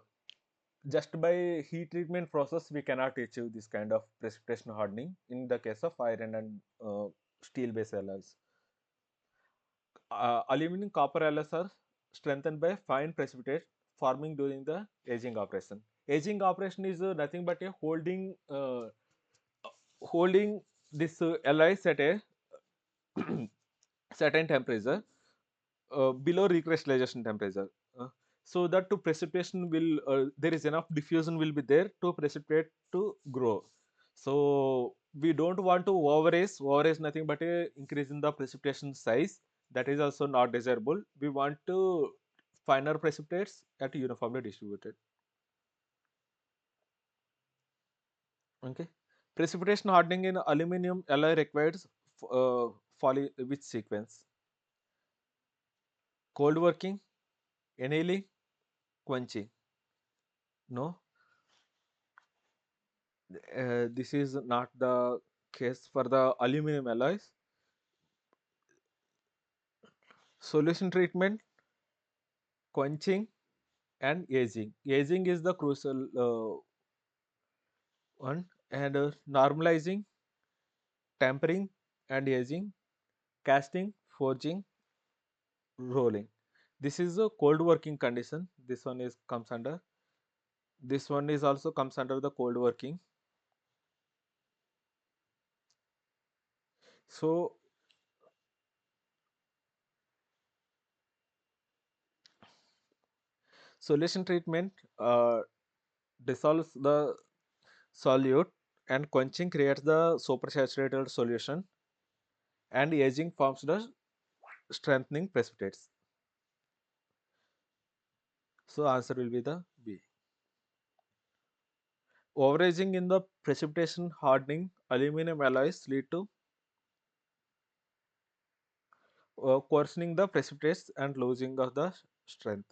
just by heat treatment process we cannot achieve this kind of precipitation hardening in the case of iron and steel based alloys. Aluminum copper alloys are strengthened by fine precipitate forming during the aging operation. Aging operation is nothing but a holding this alloys at a certain temperature below recrystallization temperature, so that to precipitation will there is enough diffusion will be there to precipitate to grow. So we don't want to over raise nothing but a increase in the precipitation size, that is also not desirable. We want to finer precipitates at uniformly distributed. Okay, precipitation hardening in aluminum alloy requires which sequence: cold working, annealing, quenching. No, this is not the case for the aluminum alloys. Solution treatment, quenching, and aging. Aging is the crucial one, and normalizing, tempering, and aging, casting, forging, rolling. This is a cold working condition. This one is comes under. This one is also comes under the cold working. So solution treatment dissolves the solute, and quenching creates the supersaturated solution, and aging forms the strengthening precipitates. So answer will be the B. Overaging in the precipitation hardening aluminum alloys lead to coarsening the precipitates and losing of the strength.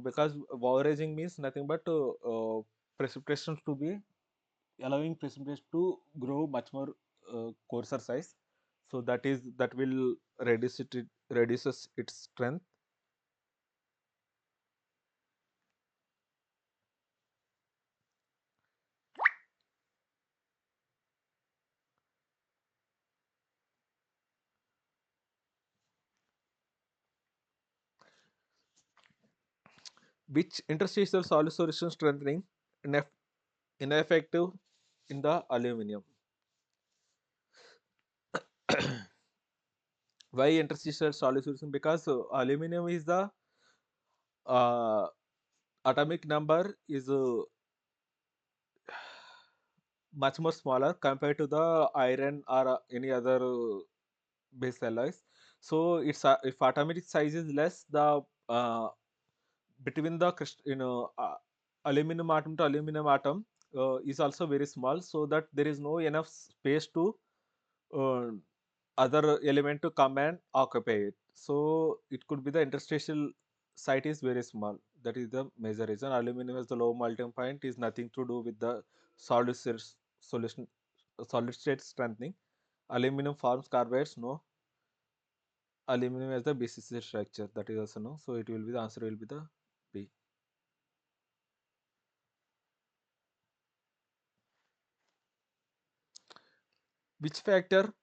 Because waverizing means nothing but precipitation to be allowing precipitation to grow much more coarser size. So that will reduces its strength. Which interstitial solid solution strengthening ineff- ineffective in the aluminum? Why interstitial solid solution? Because aluminum is the uh, atomic number is much more smaller compared to the iron or any other base alloys. So it's if atomic size is less, the between the aluminum atom to aluminum atom is also very small, so that there is no enough space to uh, other element to come and occupy it. So it could be the interstitial site is very small. That is the major reason. Aluminum as the low melting point is nothing to do with the solid state solution, solid state strengthening. Aluminum forms carbides. No, aluminum as the BCC structure. That is also no. So it will be the answer will be the B. Which factor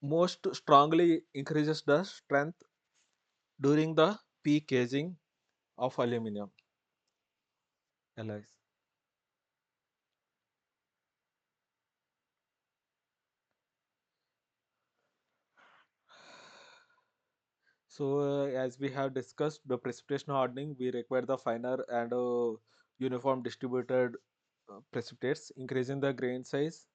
most strongly increases the strength during the peak aging of aluminum alloys? So, as we have discussed, the precipitation hardening, we require the finer and uniform distributed precipitates. Increasing the grain size,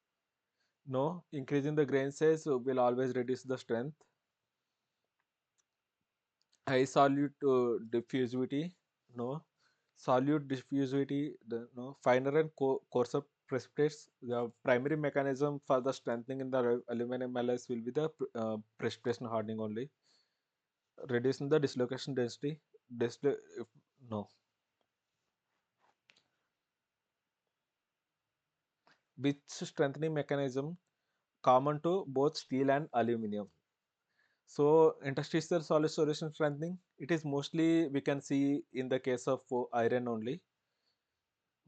no. Increasing the grain size will always reduce the strength. High solute diffusivity, no. Solute diffusivity, no. Finer and coarser precipitates. The primary mechanism for the strengthening in the aluminum alloys will be the precipitation hardening only. Reducing the dislocation density, no. Which strengthening mechanism common to both steel and aluminum? So interstitial solid solution strengthening, it is mostly we can see in the case of iron only.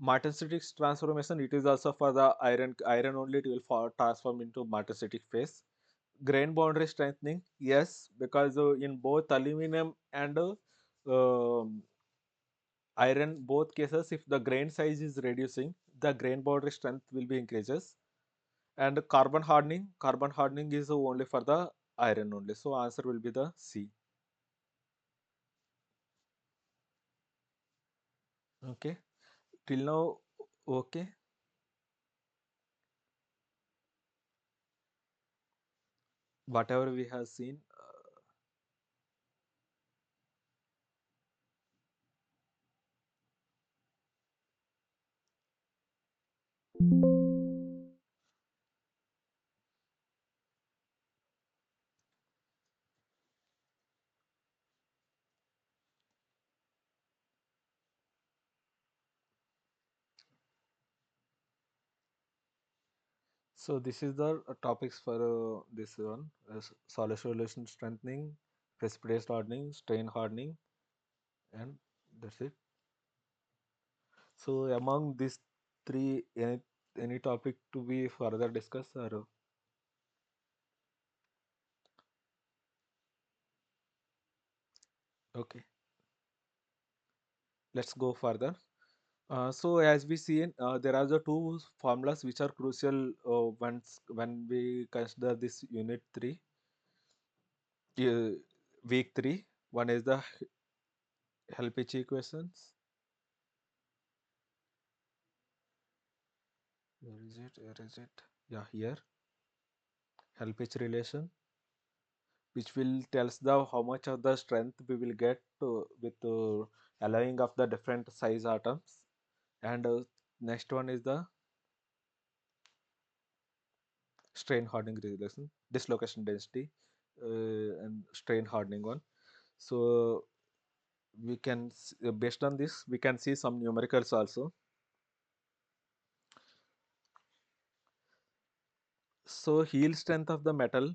Martensitic transformation, it is also for the iron only, it will transform into martensitic phase. Grain boundary strengthening, yes, because in both aluminum and um, iron, both cases, if the grain size is reducing, the grain boundary strength will be increases. And carbon hardening is only for the iron only. So answer will be the C. Okay. Till now, okay. Whatever we have seen. So this is the topics for this one. Solid solution strengthening, precipitate hardening, strain hardening, and that's it. So among these three, any topic to be further discussed or okay, let's go further. So as we see, there are the two formulas which are crucial once when we consider this unit 3, uh, week 3. One is the Helpich equations. Where is it? Where is it? Yeah, here. Helpich relation, which will tells the how much of the strength we will get with allowing of the different size atoms. And next one is the strain hardening relation, dislocation density. and strain hardening one. So we can based on this we can see some numericals also. So yield strength of the metal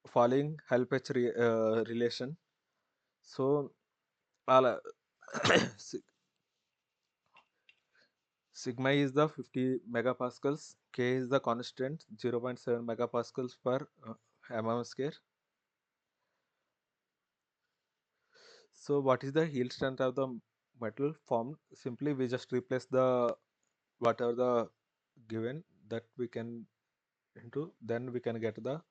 following Hall-Page relation. So all si- sigma is the 50 megapascals, K is the constant 0.7 megapascals per mm square. So what is the yield strength of the metal formed? Simply we just replace the whatever the given that we can into, then we can get the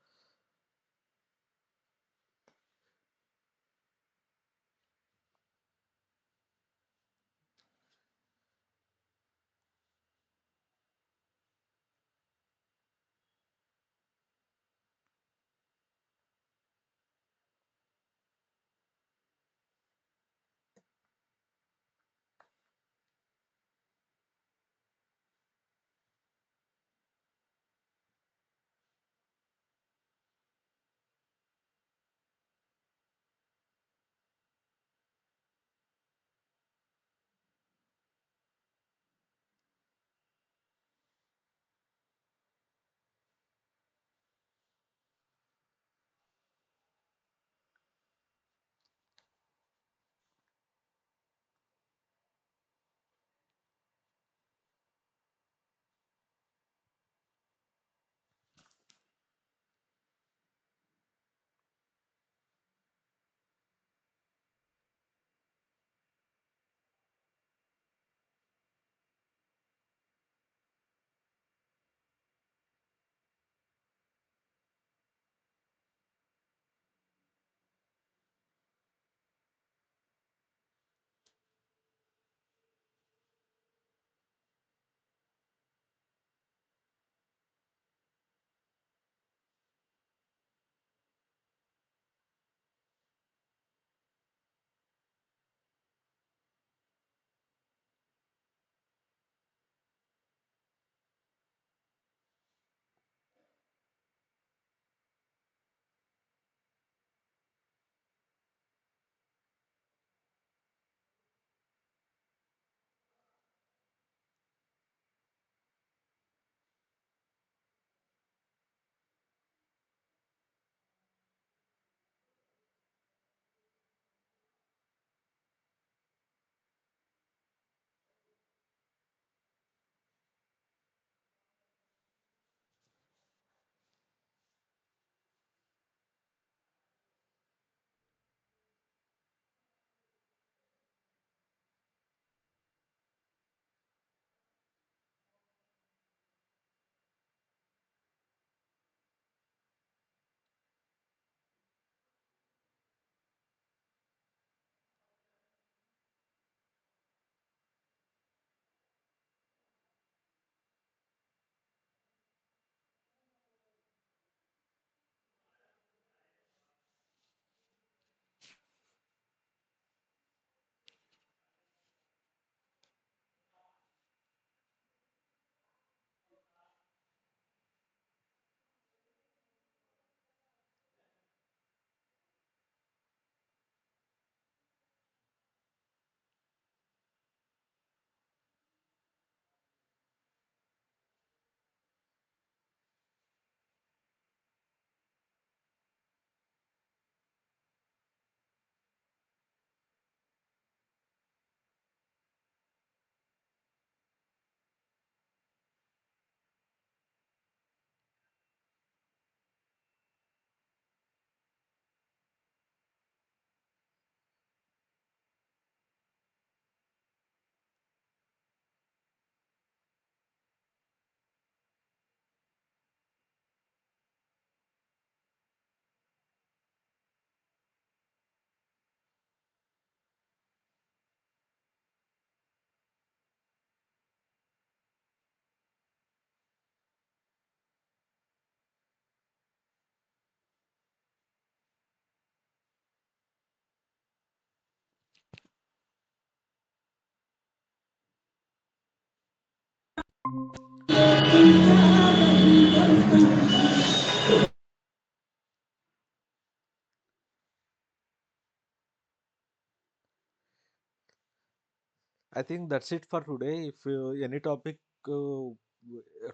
I think that's it for today. If any topic,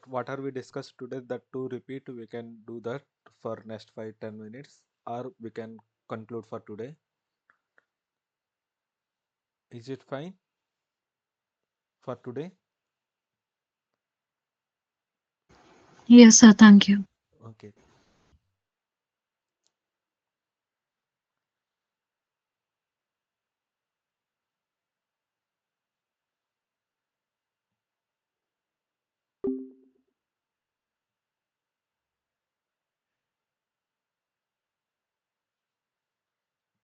whatever we discussed today, that to repeat, we can do that for next 5-10 minutes, or we can conclude for today. Is it fine for today? Yes, sir. Thank you.